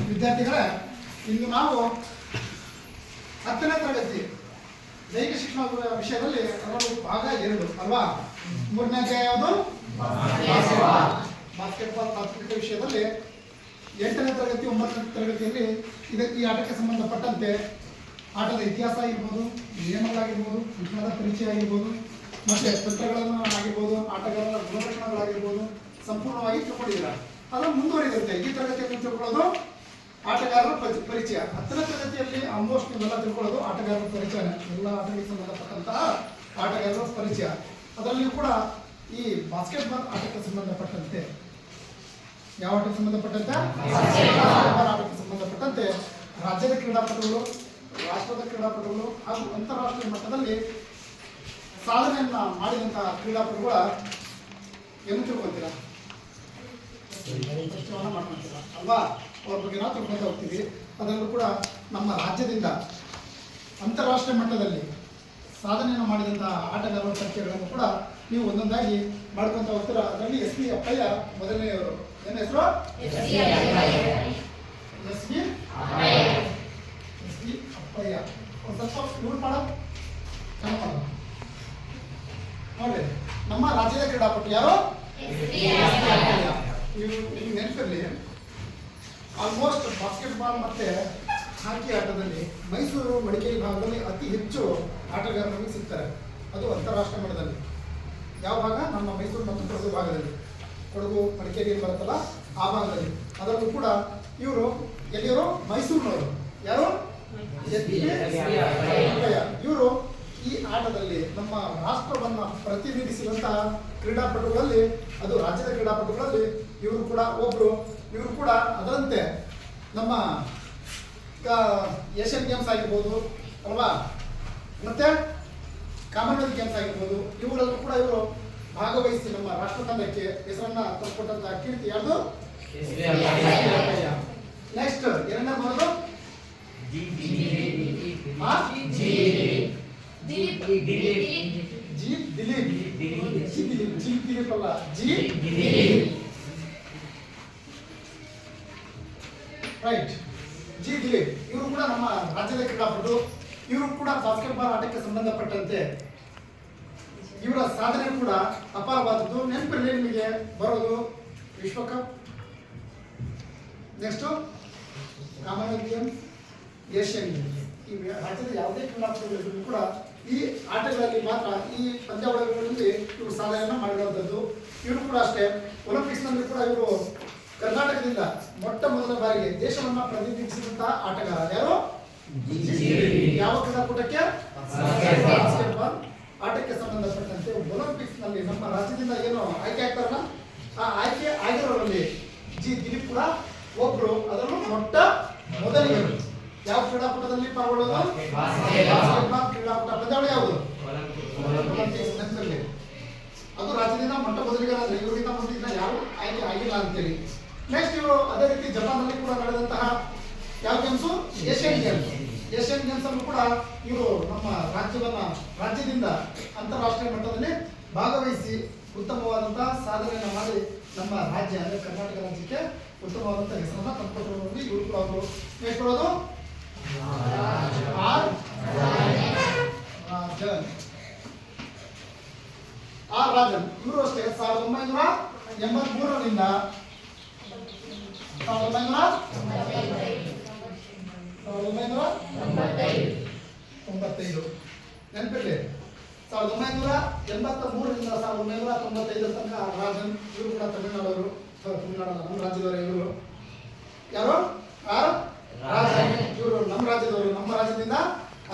ವಿದ್ಯಾರ್ಥಿಗಳೇ, ಇಂದು ನಾವು 10ನೇ ತರಗತಿ ದೈಹಿಕ ಶಿಕ್ಷಣ ವಿಷಯದಲ್ಲಿ ಅದರಲ್ಲೂ ಭಾಗ 2 ಅಲ್ವಾ. 3ನೇ ಅಧ್ಯಾಯ ಯಾವುದು? ಬಾಸ್ಕೆಟ್ಬಾಲ್ ಪ್ರಾಥಮಿಕ ವಿಷಯದಲ್ಲಿ 8ನೇ ತರಗತಿ 9ನೇ ತರಗತಿಯಲ್ಲಿ ಈ ಆಟಕ್ಕೆ ಸಂಬಂಧಪಟ್ಟಂತೆ ಆಟದ ಇತಿಹಾಸ ಆಗಿರ್ಬೋದು, ನಿಯಮಗಳಾಗಿರ್ಬೋದು, ಶಿಕ್ಷಣದ ಪರಿಚಯ ಆಗಿರ್ಬೋದು, ಮತ್ತೆ ತಂತ್ರಗಳನ್ನು ಆಗಿರ್ಬೋದು, ಆಟಗಾರರ ಗುಣಲಕ್ಷಣಗಳಾಗಿರ್ಬೋದು ಸಂಪೂರ್ಣವಾಗಿ ತಿಳ್ಕೊಂಡಿದ್ದೀರಾ. ಅದನ್ನು ಮುಂದುವರಿದಂತೆ ಈ ತರಗತಿಯಲ್ಲಿ ತಿಳ್ಕೊಳ್ಳೋದು ಆಟಗಾರರ ಪರಿಚಯ. 10ನೇ ತರಗತಿಯಲ್ಲಿ ಆಲ್ಮೋಸ್ಟ್ ನೀವೆಲ್ಲ ತಿಳ್ಕೊಳ್ಳೋದು ಆಟಗಾರರ ಪರಿಚಯ, ಎಲ್ಲ ಆಟಗಳಿಗೆ ಸಂಬಂಧಪಟ್ಟಂತಹ ಆಟಗಾರರ ಪರಿಚಯ. ಅದರಲ್ಲಿಯೂ ಕೂಡ ಈ ಬಾಸ್ಕೆಟ್ಬಾಲ್ ಆಟಕ್ಕೆ ಸಂಬಂಧಪಟ್ಟಂತೆ ಯಾವ ಆಟಕ್ಕೆ ಸಂಬಂಧಪಟ್ಟಂತೆ ಬಾಸ್ಕೆಟ್ಬಾಲ್ ಆಟಕ್ಕೆ ಸಂಬಂಧಪಟ್ಟಂತೆ ರಾಜ್ಯದ ಕ್ರೀಡಾಪಟುಗಳು, ರಾಷ್ಟ್ರದ ಕ್ರೀಡಾಪಟುಗಳು ಹಾಗೂ ಅಂತಾರಾಷ್ಟ್ರೀಯ ಮಟ್ಟದಲ್ಲಿ ಸಾಧನೆಯನ್ನ ಮಾಡಿದಂತಹ ಕ್ರೀಡಾಪಟುಗಳ ಏನು ತಿಳ್ಕೊತೀರಾ? ಮಾಡ್ಕೊಂತೀರಾ ಅಲ್ವಾ? ಅವ್ರ ಬಗ್ಗೆ ನಾವು ತಿಳ್ಕೊತಾ ಹೋಗ್ತೀವಿ. ಅದರಲ್ಲೂ ಕೂಡ ನಮ್ಮ ರಾಜ್ಯದಿಂದ ಅಂತಾರಾಷ್ಟ್ರೀಯ ಮಟ್ಟದಲ್ಲಿ ಸಾಧನೆಯನ್ನು ಮಾಡಿದಂತಹ ಆಟಗಾರರ ಪರಿಚಯಗಳನ್ನು ಕೂಡ ನೀವು ಒಂದೊಂದಾಗಿ ಮಾಡ್ಕೊತಾ ಹೋಗ್ತೀರಾ. ಅದರಲ್ಲಿ ಎಸ್ ಬಿ ಅಪ್ಪಯ್ಯ ಮೊದಲನೆಯವರು. ಏನು ಹೆಸರು? ಎಸ್ ಬಿ ಅಪ್ಪಯ್ಯ. ಒಂದು ಸ್ವಲ್ಪ ನೋಟ್ ಮಾಡೋ ನೋಡಿ, ನಮ್ಮ ರಾಜ್ಯದ ಕ್ರೀಡಾಪಟು ಯಾರು? ನೀವು ನಿಮ್ಗೆ ನೆನಪಿರಲಿ, ಆಲ್ಮೋಸ್ಟ್ ಬಾಸ್ಕೆಟ್ಬಾಲ್ ಮತ್ತೆ ಹಾಕಿ ಆಟದಲ್ಲಿ ಮೈಸೂರು ಮಡಿಕೇರಿ ಭಾಗದಲ್ಲಿ ಅತಿ ಹೆಚ್ಚು ಆಟಗಾರರಿಗೆ ಸಿಗ್ತಾರೆ. ಅದು ಅಂತಾರಾಷ್ಟ್ರೀಯ ಮಟ್ಟದಲ್ಲಿ. ಯಾವ ಭಾಗ? ನಮ್ಮ ಮೈಸೂರು ಮತ್ತು ಕೊಡಗು ಭಾಗದಲ್ಲಿ. ಕೊಡಗು ಮಡಿಕೇರಿಯಲ್ಲಿ ಬರುತ್ತಲ್ಲ ಆ ಭಾಗದಲ್ಲಿ. ಅದರಲ್ಲೂ ಕೂಡ ಇವರು ಎಲ್ಲಿಯವರು? ಮೈಸೂರಿನವರು. ಯಾರು? ಇವರು ಈ ಆಟದಲ್ಲಿ ನಮ್ಮ ರಾಷ್ಟ್ರವನ್ನು ಪ್ರತಿನಿಧಿಸಿದಂತಹ ಕ್ರೀಡಾಪಟುಗಳಲ್ಲಿ, ಅದು ರಾಜ್ಯದ ಕ್ರೀಡಾಪಟುಗಳಲ್ಲಿ ಇವರು ಕೂಡ ಒಬ್ರು. ಇವರು ಕೂಡ ಅದರಂತೆ ನಮ್ಮ ಏಷ್ಯನ್ ಗೇಮ್ಸ್ ಆಗಿರ್ಬೋದು ಅಲ್ವಾ, ಮತ್ತೆ ಕಾಮನ್ವೆಲ್ತ್ ಗೇಮ್ಸ್ ಆಗಿರ್ಬೋದು, ಇವುಗಳಲ್ಲೂ ಕೂಡ ಇವರು ಭಾಗವಹಿಸಿ ನಮ್ಮ ರಾಷ್ಟ್ರ ತಂಡಕ್ಕೆ ಹೆಸರನ್ನ ತಂದುಕೊಟ್ಟಂತಹ ಕೀರ್ತಿ ಯಾರ್ದು? ನೆಕ್ಸ್ಟ್ ಎರಡನೇ ಬರೋದು ದಿಲೀಪ್ ಅಲ್ಲ, ರೈಟ್, ಜಿ ದಿಲೀಪ್. ಇವರು ಕೂಡ ನಮ್ಮ ರಾಜ್ಯದ ಕ್ರೀಡಾಪಟು. ಇವರು ಕೂಡ ಬಾಸ್ಕೆಟ್ಬಾಲ್ ಆಟಕ್ಕೆ ಸಂಬಂಧಪಟ್ಟಂತೆ ಇವರ ಸಾಧನೆ ಕೂಡ ಅಪಾರವಾದದ್ದು. ನೆನಪಿರಲಿ ನಿಮಗೆ ಬರೋದು ವಿಶ್ವಕಪ್, next Commonwealth games, Asian games. ಈ ರಾಜ್ಯದ ಯಾವುದೇ ಕ್ರೀಡಾಪಟುಗಳಿಗೂ ಕೂಡ ಈ ಆಟಗಳಲ್ಲಿ ಮಾತ್ರ, ಈ ಪಂದ್ಯಾವಳಿಗಳಲ್ಲಿ ಇವರು ಸಾಧನೆಯನ್ನು ಮಾಡಿರುವಂಥದ್ದು. ಇವರು ಕೂಡ ಅಷ್ಟೇ ಒಲಿಂಪಿಕ್ಸ್ನಲ್ಲಿ ಕೂಡ ಇವರು ಕರ್ನಾಟಕದಿಂದ ಮೊಟ್ಟ ಮೊದಲ ಬಾರಿಗೆ ದೇಶವನ್ನ ಪ್ರತಿನಿಧಿಸಿದಂತಹ ಆಟಗಾರ. ಯಾರು? ಯಾವ ಕ್ರೀಡಾಕೂಟಕ್ಕೆ? ಬಾಸ್ಕೆಟ್ಬಾಲ್ ಆಟಕ್ಕೆ ಸಂಬಂಧಪಟ್ಟಂತೆ ಒಲಿಂಪಿಕ್ಸ್ ನಲ್ಲಿ ನಮ್ಮ ರಾಜ್ಯದಿಂದ ಏನು ಆಯ್ಕೆ ಆಗ್ತಾರಲ್ಲ, ಆ ಆಯ್ಕೆ ಆಗಿರೋರಲ್ಲಿ ಜಿ ದಿಲೀಪ್ ಕೂಡ ಒಬ್ರು. ಅದರಲ್ಲೂ ಮೊಟ್ಟ ಮೊದಲಿಗರು. ಯಾವ ಕ್ರೀಡಾಕೂಟದಲ್ಲಿ ಪಾಲ್ಗೊಳ್ಳೋದು? ಬಾಸ್ಕೆಟ್ಬಾಲ್ ಕ್ರೀಡಾಕೂಟ ಪಂದ್ಯಾವಳಿ ಯಾವುದು? ಒಲಿಂಪಿಕ್ಸ್. ನೆನಪಿರಲಿ, ಅದು ರಾಜ್ಯದಿಂದ ಮೊಟ್ಟ ಮೊದಲಿಗರಾದ್ರೆ ಇವರಿಂದ ಮುಂದಿನ ಯಾರು ಆಯ್ಕೆ ಆಗಿಲ್ಲ ಅಂತೇಳಿ. ನೆಕ್ಸ್ಟ್ ಇವರು ಅದೇ ರೀತಿ ಜಪಾನ್ನಲ್ಲಿ ಕೂಡ ನಡೆದಂತಹ ಯಾವ games? Asian games. Asian games ಅಲ್ಲೂ ಕೂಡ ಇವರು ನಮ್ಮ ರಾಜ್ಯದಿಂದ ಅಂತಾರಾಷ್ಟ್ರೀಯ ಮಟ್ಟದಲ್ಲಿ ಭಾಗವಹಿಸಿ ಉತ್ತಮವಾದಂತಹ ಸಾಧನೆಯನ್ನು ಮಾಡಿ ನಮ್ಮ ರಾಜ್ಯ ಅಂದರೆ ಕರ್ನಾಟಕ ರಾಜ್ಯಕ್ಕೆ ಉತ್ತಮವಾದಂತಹ ಹೆಸರನ್ನ ತಂದುಕೊಟ್ಟಿರೋದ್ರಲ್ಲಿ ಇವರು ಕೂಡ ಅವರು. ನೆಕ್ಸ್ಟ್ ಬರೋದು ಆರ್ ರಾಜನ್. ಇವರು ಅಷ್ಟೇ 1983ರಿಂದ 1995 ನೆನಪಿರಲಿ. 1983ರಿಂದ 1995 ತನಕ ರಾಜನ್. ಇವರು ಕೂಡ ತಮಿಳುನಾಡವರು, ನಮ್ಮ ರಾಜ್ಯದವರು. ಇವರು ಯಾರು? ರಾಜನ್. ಇವರು ನಮ್ಮ ರಾಜ್ಯದವರು. ನಮ್ಮ ರಾಜ್ಯದಿಂದ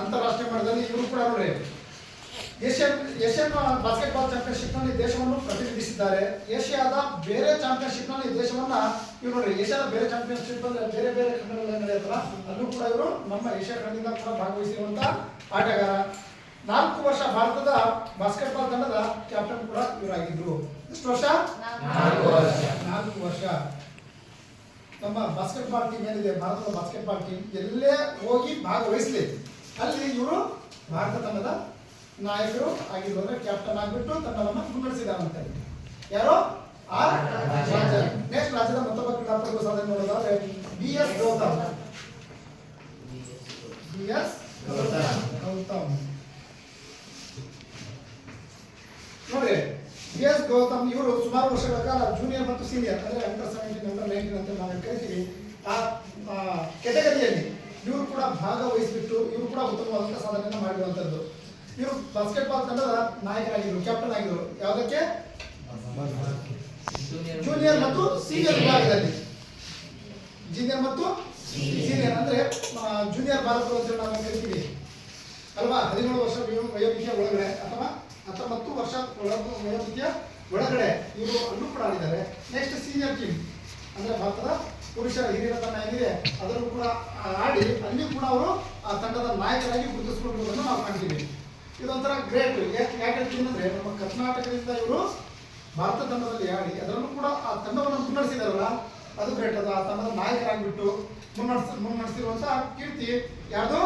ಅಂತಾರಾಷ್ಟ್ರೀಯ ಮಟ್ಟದಲ್ಲಿ ಇವರು ಕೂಡ ನೋಡಿ ಏಷ್ಯನ್ ಬಾಸ್ಕೆಟ್ಬಾಲ್ ಚಾಂಪಿಯನ್ಶಿಪ್ ನಲ್ಲಿ ದೇಶವನ್ನು ಪ್ರತಿನಿಧಿಸಿದ್ದಾರೆ. ಏಷ್ಯಾದ ಬೇರೆ ಚಾಂಪಿಯನ್ಶಿಪ್ ನಲ್ಲಿ ದೇಶವನ್ನ ಇವರು ನೋಡಿ, ಏಷ್ಯಾದ ಬೇರೆ ಚಾಂಪಿಯನ್ಶಿಪ್ ಅಲ್ಲಿ ಬೇರೆ ಬೇರೆ ಖಂಡಗಳಲ್ಲಿ ನಡೆಯುತ್ತಲ್ಲ, ಅಲ್ಲೂ ಕೂಡ ಇವರು ನಮ್ಮ ಏಷ್ಯಾ ಖಂಡದಿಂದ ಕೂಡ ಭಾಗವಹಿಸಿರುವಂತಹ ಆಟಗಾರ. 4 ವರ್ಷ ಭಾರತದ ಬಾಸ್ಕೆಟ್ಬಾಲ್ ತಂಡದ ಕ್ಯಾಪ್ಟನ್ ಕೂಡ ಇವರಾಗಿದ್ರು. ಎಷ್ಟು ವರ್ಷ? 4 ವರ್ಷ. ನಮ್ಮ ಬಾಸ್ಕೆಟ್ಬಾಲ್ ಟೀಮ್ ಏನಿದೆ, ಭಾರತದ ಬಾಸ್ಕೆಟ್ಬಾಲ್ ಟೀಮ್ ಎಲ್ಲೇ ಹೋಗಿ ಭಾಗವಹಿಸಲಿ, ಅಲ್ಲಿ ಇವರು ಭಾರತ ತಂಡದ ನಾಯಕರು ಆಗಿರುವಾಗ ಕ್ಯಾಪ್ಟನ್ ಆಗಿಬಿಟ್ಟು ತಂಡವನ್ನು ಮುನ್ನಡೆಸಿದಾರಂತೆ. ಯಾರು? ಆರ್ ರಾಜನ್. ನೆಕ್ಸ್ಟ್ ರಾಜ್ಯದ ಮತ್ತೊಬ್ಬ ಕ್ರೀಡಾಪಟು ಸಾಧನೆ ನೋಡೋದಾದ್ರೆ ಬಿ.ಎಸ್. ಗೌತಮ್. ಬಿ.ಎಸ್. ಗೌತಮ್ ನೋಡ್ರಿ, ಬಿ.ಎಸ್. ಗೌತಮ್ ಇವರು ಸುಮಾರು ವರ್ಷಗಳ ಕಾಲ ಜೂನಿಯರ್ ಮತ್ತು ಸೀನಿಯರ್ ಅಂದ್ರೆ ಅಂಡರ್ 17 ಅಂಡರ್ 19 ಅಂತ ನಾವು ಕರಿತೀವಿ ಆ ಕೆಟಗರಿಯಲ್ಲಿ ಇವರು ಕೂಡ ಭಾಗವಹಿಸಿಬಿಟ್ಟು ಇವರು ಕೂಡ ಉತ್ತಮವಾದಂತಹ ಸಾಧನೆಯನ್ನು ಮಾಡಿರುವಂತದ್ದು. ಇವರು ಬಾಸ್ಕೆಟ್ಬಾಲ್ ತಂಡದ ನಾಯಕರಾಗಿದ್ರು, ಕ್ಯಾಪ್ಟನ್ ಆಗಿದ್ರು. ಯಾವುದಕ್ಕೆ? ಜೂನಿಯರ್ ಮತ್ತು ಸೀನಿಯರ್ ವಿಭಾಗದಲ್ಲಿ. ಜೂನಿಯರ್ ಮತ್ತು ಸೀನಿಯರ್ ಅಂದ್ರೆ ಜೂನಿಯರ್ ಭಾರತ ಅಂತ ನಾವು ಕರಿತೀವಿ ಅಲ್ವಾ? 17 ವರ್ಷ ವಯೋಮಿತಿಯ ಒಳಗಡೆ ಅಥವಾ 19 ವರ್ಷ ವಯೋಮಿತಿಯ ಒಳಗಡೆ ಇವರು ಅಲ್ಲೂ ಕೂಡ ಆಡಿದ್ದಾರೆ. ನೆಕ್ಸ್ಟ್ ಸೀನಿಯರ್ ಟೀಮ್ ಅಂದ್ರೆ ಭಾರತದ ಪುರುಷರ ಹಿರಿಯರ ತಂಡ ಏನಿದೆ ಅದನ್ನು ಕೂಡ ಆಡಿ ಅಲ್ಲಿ ಕೂಡ ಅವರು ಆ ತಂಡದ ನಾಯಕರಾಗಿ ಗುರುತಿಸಿಕೊಂಡಿರುವುದನ್ನು ನಾವು ಕಾಣ್ತೀವಿ. ಇದೊಂಥರ ಗ್ರೇಟ್. ಯಾಕೆ ಹೇಳ್ತೀನಿ ಅಂದ್ರೆ ನಮ್ಮ ಕರ್ನಾಟಕದಿಂದ ಇವರು ಭಾರತ ತಂಡದಲ್ಲಿ ಆಡಿ ಅದರಲ್ಲೂ ಕೂಡ ಆ ತಂಡವನ್ನು ಮುನ್ನಡೆಸಿದಾರಲ್ಲ, ಅದು ಗ್ರೇಟ್. ಅದು ಆ ತಂಡದ ನಾಯಕರಾಗಿಬಿಟ್ಟು ಮುನ್ನಡೆಸಿರುವಂತಹ ಕೀರ್ತಿ ಯಾರ್ದು?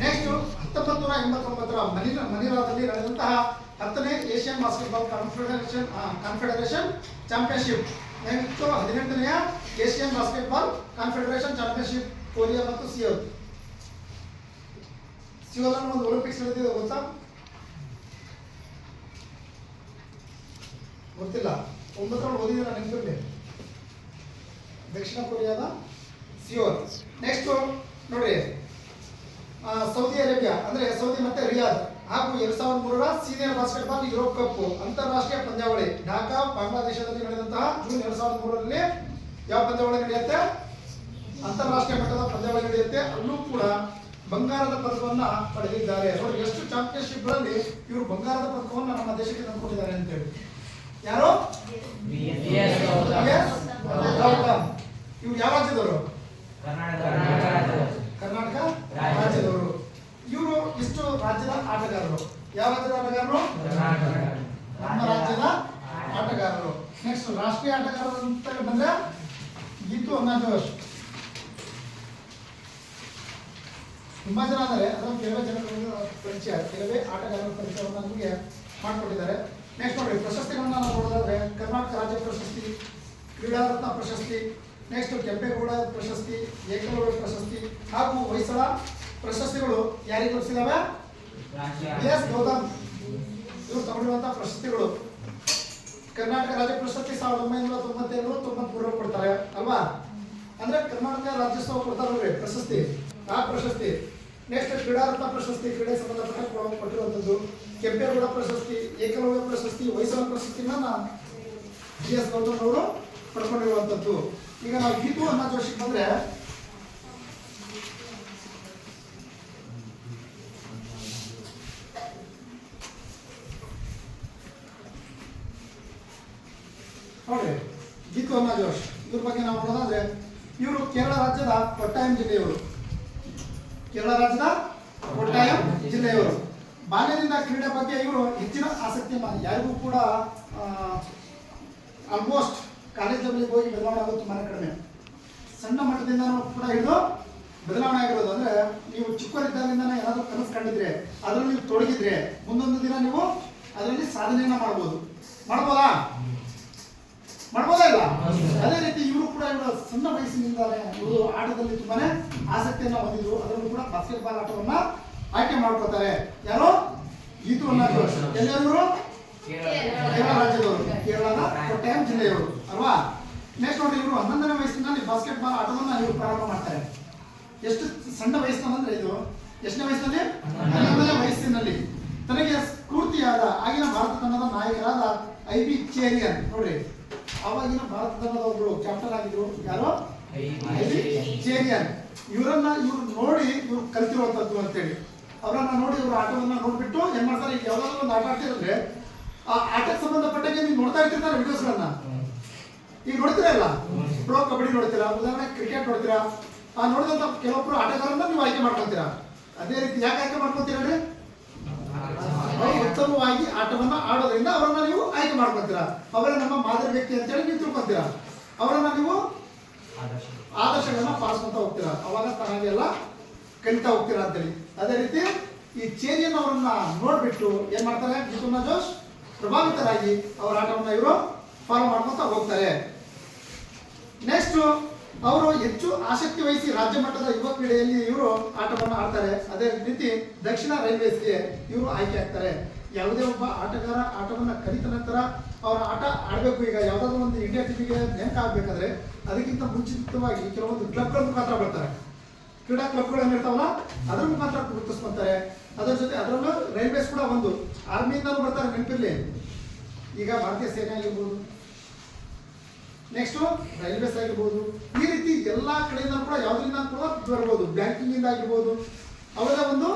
ನೆಕ್ಸ್ಟ್ 1989 ಮನಿಲಾದಲ್ಲಿ ನಡೆದಂತಹ 10ನೇ Asian basketball confederation championship, next 18ನೇ Asian basketball confederation championship Korea ಮತ್ತು ಸಿಯೋಲ್ ಅನ್ನೋ ಒಂದು ಒಲಿಂಪಿಕ್ಸ್ ನಡೆದಿದೆ, ಗೊತ್ತಾ? ಗೊತ್ತಿಲ್ಲ, 9ರಲ್ಲಿ ಓದಿದ್ರೆ ನೆನಪಿರಲಿ. ದಕ್ಷಿಣ ಕೊರಿಯಾದ ಸಿಯೋಲ್. ನೆಕ್ಸ್ಟ್ ನೋಡ್ರಿ, ಸೌದಿ ಅರೇಬಿಯಾ ಅಂದ್ರೆ ಸೌದಿ ಮತ್ತೆ ರಿಯಾದ್ ಹಾಗೂ 2003ರ ಸೀನಿಯರ್ ಬಾಸ್ಕೆಟ್ಬಾಲ್ ಯುರೋಪ್ ಕಪ್ ಅಂತಾರಾಷ್ಟ್ರೀಯ ಪಂದ್ಯಾವಳಿ ಢಾಕಾ ಬಾಂಗ್ಲಾದೇಶದಲ್ಲಿ ನಡೆದಂತಹ ಜೂನ್ 2003ರಲ್ಲಿ ಯಾವ ಪಂದ್ಯಾವಳಿ ನಡೆಯುತ್ತೆ? ಅಂತಾರಾಷ್ಟ್ರೀಯ ಮಟ್ಟದ ಪಂದ್ಯಾವಳಿ ನಡೆಯುತ್ತೆ. ಅಲ್ಲೂ ಕೂಡ ಬಂಗಾರದ ಪದಕವನ್ನ ಪಡೆದಿದ್ದಾರೆ. ನೋಡಿ, ಎಷ್ಟು ಚಾಂಪಿಯನ್ಶಿಪ್ ಗಳಲ್ಲಿ ಇವರು ಬಂಗಾರದ ಪದಕವನ್ನ ನಮ್ಮ ದೇಶಕ್ಕೆ ತಂದುಕೊಟ್ಟಿದ್ದಾರೆ ಅಂತ ಹೇಳಿ. ಯಾರು? ಗೌತಮ್. ಇವ್ರು ಯಾವ ರಾಜ್ಯದವರು? ಕರ್ನಾಟಕ ರಾಜ್ಯದವರು. ಇವರು ಇಷ್ಟು ರಾಜ್ಯದ ಆಟಗಾರರು. ಯಾವ ರಾಜ್ಯದ ಆಟಗಾರರು? ನಮ್ಮ ರಾಜ್ಯದ ಆಟಗಾರರು. ನೆಕ್ಸ್ಟ್ ರಾಷ್ಟ್ರೀಯ ಆಟಗಾರರು ಅಂತ ಬಂದ್ರೆ ಗೀತು ಅನ್ನಾಜೋಶ್. ತುಂಬಾ ಜನ ಅಂದರೆ ಅದನ್ನು ಕೆಲವೇ ಜನಗಳ ಪರಿಚಯ, ಕೆಲವೇ ಆಟಗಾರರ ಪರಿಚಯವನ್ನು ನಮಗೆ ಮಾಡಿಕೊಟ್ಟಿದ್ದಾರೆ. ನೆಕ್ಸ್ಟ್ ನೋಡಿ, ಪ್ರಶಸ್ತಿಗಳನ್ನ ನಾವು ನೋಡೋದಾದ್ರೆ ಕರ್ನಾಟಕ ರಾಜ್ಯ ಪ್ರಶಸ್ತಿ, ಕ್ರೀಡಾ ರತ್ನ ಪ್ರಶಸ್ತಿ, ನೆಕ್ಸ್ಟ್ ಕೆಂಪೇಗೌಡ ಪ್ರಶಸ್ತಿ, ಏಕಲವ್ಯ ಪ್ರಶಸ್ತಿ ಹಾಗೂ ಹೊಯ್ಸಳ ಪ್ರಶಸ್ತಿಗಳು ಯಾರಿಗೆ ಲಭಿಸಿದಾವೆ? ಬಿ.ಎಸ್. ಗೌತಮ್ ಇವರು ತಗೊಂಡಿರುವಂತಹ ಪ್ರಶಸ್ತಿಗಳು. ಕರ್ನಾಟಕ ರಾಜ್ಯ ಪ್ರಶಸ್ತಿ 1992, 93 ಕೊಡ್ತಾರೆ ಅಲ್ವಾ? ಅಂದ್ರೆ ಕರ್ನಾಟಕ ರಾಜ್ಯೋತ್ಸವ ಕೊಡ್ತಾರೆ ಪ್ರಶಸ್ತಿ, ಆ ಪ್ರಶಸ್ತಿ. ನೆಕ್ಸ್ಟ್ ಕ್ರೀಡಾ ರತ್ನ ಪ್ರಶಸ್ತಿ, ಕ್ರೀಡೆ ಸಂಬಂಧಪಟ್ಟ ಕೊಟ್ಟಿರುವಂಥದ್ದು. ಕೆಂಪೇಗೌಡ ಪ್ರಶಸ್ತಿ, ಏಕಲವ್ಯ ಪ್ರಶಸ್ತಿ, ಹೊಯ್ಸಳ ಪ್ರಶಸ್ತಿನ ಬಿ.ಎಸ್. ಗೌತಮ್ ಅವರು ಪಡ್ಕೊಂಡಿರುವಂಥದ್ದು. ಈಗ ನಾವು ಗೀತು ಅನ್ನಾಜೋಶಿಗೆ ಬಂದ್ರೆ ನೋಡಿ, ಗೀತು ಅನ್ನಾಜೋಶ್ ಇವ್ರ ಬಗ್ಗೆ ನಾವು ನೋಡೋದಾದ್ರೆ ಇವರು ಕೇರಳ ರಾಜ್ಯದ ಕೊಟ್ಟಾಯಂ ಜಿಲ್ಲೆಯವರು. ಕೇರಳ ರಾಜ್ಯದ ಕೊಟ್ಟಾಯಂ ಜಿಲ್ಲೆಯವರು. ಬಾಲ್ಯದಿಂದ ಕ್ರೀಡೆ ಬಗ್ಗೆ ಇವರು ಹೆಚ್ಚಿನ ಆಸಕ್ತಿ ಯಾರಿಗೂ ಕೂಡ ಆಲ್ಮೋಸ್ಟ್ ಕಾಲೇಜ್ ಲೆವೆಲ್ಗೆ ಹೋಗಿ ಬದಲಾವಣೆ ಆಗೋದು ತುಂಬಾ ಕಡಿಮೆ. ಸಣ್ಣ ಮಟ್ಟದಿಂದ ಕೂಡ ಹಿಡಿದು ಬದಲಾವಣೆ ಆಗಿರೋದು. ಅಂದ್ರೆ ನೀವು ಚಿಕ್ಕವರಿದ್ದಾಗಿಂದ ಏನಾದರೂ ಕನಸು ಕಂಡಿದ್ರೆ ಅದರಲ್ಲಿ ನೀವು ತೊಡಗಿದ್ರೆ ಮುಂದೊಂದು ದಿನ ನೀವು ಅದರಲ್ಲಿ ಸಾಧನೆಯನ್ನ ಮಾಡ್ಬೋದಾ? ಮಾಡ್ಬೋದಾ ಇಲ್ಲ? ಅದೇ ರೀತಿ ಇವರು ಕೂಡ ಇವರ ಸಣ್ಣ ವಯಸ್ಸಿನಿಂದಾನೆ ಇವರು ಆಟದಲ್ಲಿ ತುಂಬಾನೇ ಆಸಕ್ತಿಯನ್ನ ಹೊಂದಿದ್ರು. ಅದರಲ್ಲೂ ಕೂಡ ಬಾಸ್ಕೆಟ್ಬಾಲ್ ಆಟವನ್ನ ಆಯ್ಕೆ ಮಾಡ್ಕೊತಾರೆ. ಯಾರು? ಗೀತು ಅನ್ನಾಜೋಶ್. ಎಲ್ಲರೂ ಕೇರಳ ರಾಜ್ಯದವರು, ಕೇರಳದ ಕೊಟ್ಟಾಯಂ ಜಿಲ್ಲೆಯವರು ಅಲ್ವಾ? ನೆಕ್ಸ್ಟ್ ನೋಡಿ, ಇವರು 11ನೇ ವಯಸ್ಸಿನಲ್ಲಿ ಬಾಸ್ಕೆಟ್ಬಾಲ್ ಆಟವನ್ನ ಇವರು ಪ್ರಾರಂಭ ಮಾಡ್ತಾರೆ. ಎಷ್ಟು ಸಣ್ಣ ವಯಸ್ಸಿನಲ್ಲಿ ಅಂದ್ರೆ ಇದು ಎಷ್ಟನೇ ವಯಸ್ಸಿನಲ್ಲಿ? 11ನೇ ವಯಸ್ಸಿನಲ್ಲಿ. ತನಗೆ ಸ್ಫೂರ್ತಿಯಾದ ಆಗಿನ ಭಾರತ ತಂಡದ ನಾಯಕರಾದ ಐಬಿ ಚೇರಿಯನ್ ನೋಡ್ರಿ, ಅವಾಗಿನ ಭಾರತ ತಂಡದ ಒಬ್ಬರು ಕ್ಯಾಪ್ಟನ್ ಆಗಿದ್ರು. ಯಾರು? ಐಬಿ ಚೇರಿಯನ್. ಇವರು ನೋಡಿ ಇವ್ರು ಕಲ್ತಿರುವಂತದ್ದು ಅಂತೇಳಿ ಅವರನ್ನ ನೋಡಿ ಇವ್ರ ಆಟವನ್ನ ನೋಡ್ಬಿಟ್ಟು ಏನ್ ಮಾಡ್ತಾರೆ, ಈಗ ಯಾವ್ದಾದ್ರು ಒಂದು ಆಟ ಆಡ್ತಿದ್ರೆ ಆ ಆಟಕ್ಕೆ ಸಂಬಂಧಪಟ್ಟಾಗೆ ನೀವು ನೋಡ್ತಾ ಇರ್ತಿರ್ತಾರೆ ವಿಡಿಯೋಸ್ಗಳನ್ನ. ಈಗ ನೋಡ್ತೀರಲ್ಲ, ಪ್ರೋ ಕಬಡ್ಡಿ ನೋಡ್ತೀರಾ, ಉದಾಹರಣೆ ಕ್ರಿಕೆಟ್ ನೋಡ್ತೀರಾ. ಆ ನೋಡಿದಂತ ಕೆಲವೊಬ್ರು ಆಟಗಾರನ್ನ ನೀವು ಆಯ್ಕೆ ಮಾಡ್ಕೊತೀರಾ. ಅದೇ ರೀತಿ ಯಾಕೆ ಆಯ್ಕೆ ಮಾಡ್ಕೊತೀರಾ? ಉತ್ತಮವಾಗಿ ಆಟವನ್ನ ಆಡೋದ್ರಿಂದ ಅವರನ್ನ ನೀವು ಆಯ್ಕೆ ಮಾಡ್ಕೊತೀರಾ. ಅವರೇ ನಮ್ಮ ಮಾದರಿ ವ್ಯಕ್ತಿ ಅಂತೇಳಿ ನೀವು ತಿಳ್ಕೊತೀರಾ. ಅವರನ್ನ ನೀವು ಆದರ್ಶಗಳನ್ನ ಪಾಲಿಸ್ಕೊಂತ ಹೋಗ್ತೀರಾ. ಅವಾಗ ತನಗೆ ಎಲ್ಲ ಕಲಿತಾ ಹೋಗ್ತೀರಾ ಅಂತೇಳಿ. ಅದೇ ರೀತಿ ಈ ಚೇರಿಯನ್ ಅವರನ್ನ ನೋಡ್ಬಿಟ್ಟು ಏನ್ ಮಾಡ್ತಾರೆ ಗೀತು ಅನ್ನಾಜೋಶ್, ಪ್ರಭಾವಿತರಾಗಿ ಅವರ ಆಟವನ್ನು ಇವರು ಫಾಲೋ ಮಾಡ್ಕೊತಾ ಹೋಗ್ತಾರೆ. ನೆಕ್ಸ್ಟ್ ಅವರು ಹೆಚ್ಚು ಆಸಕ್ತಿ ವಹಿಸಿ ರಾಜ್ಯ ಮಟ್ಟದ ಯುವ ಕ್ರೀಡೆಯಲ್ಲಿ ಇವರು ಆಟವನ್ನು ಆಡ್ತಾರೆ. ಅದೇ ರೀತಿ ದಕ್ಷಿಣ ರೈಲ್ವೇಸ್ಗೆ ಇವರು ಆಯ್ಕೆ ಆಗ್ತಾರೆ. ಯಾವುದೇ ಒಬ್ಬ ಆಟಗಾರ ಆಟವನ್ನು ಕಲಿತ ನಂತರ ಅವರ ಆಟ ಆಡಬೇಕು. ಈಗ ಯಾವುದಾದ್ರೂ ಒಂದು ಇಂಡಿಯಾ ಟೀಮಿಗೆ ನೇಮಕ ಆಗಬೇಕಾದ್ರೆ ಅದಕ್ಕಿಂತ ಮುಂಚಿತವಾಗಿ ಕೆಲವೊಂದು ಕ್ಲಬ್ಗಳ ಮುಖಾಂತರ ಬರ್ತಾರೆ. ಕ್ರೀಡಾ ಕ್ಲಬ್ಗಳು ಏನಿರ್ತಾವಲ್ಲ ಅದರ ಮುಖಾಂತರ ಗುರುತಿಸ್ಕೊಂತಾರೆ. ಅದರ ಜೊತೆ ಅದರಲ್ಲೂ ರೈಲ್ವೇಸ್ ಕೂಡ ಒಂದು, ಆರ್ಮಿಯಿಂದಲೂ ಬರ್ತಾರೆ, ನೆನಪಿರ್ಲಿ. ಈಗ ಭಾರತೀಯ ಸೇನೆ ಆಗಿರ್ಬೋದು, ನೆಕ್ಸ್ಟ್ ರೈಲ್ವೇಸ್ ಆಗಿರ್ಬೋದು, ಈ ರೀತಿ ಎಲ್ಲ ಕಡೆಯಿಂದ ಕೂಡ ಯಾವುದರಿಂದ ಕೂಡ ಬರ್ಬೋದು, ಬ್ಯಾಂಕಿಂಗ್ ಇಂದ ಆಗಿರ್ಬೋದು, ಅವರ ಒಂದು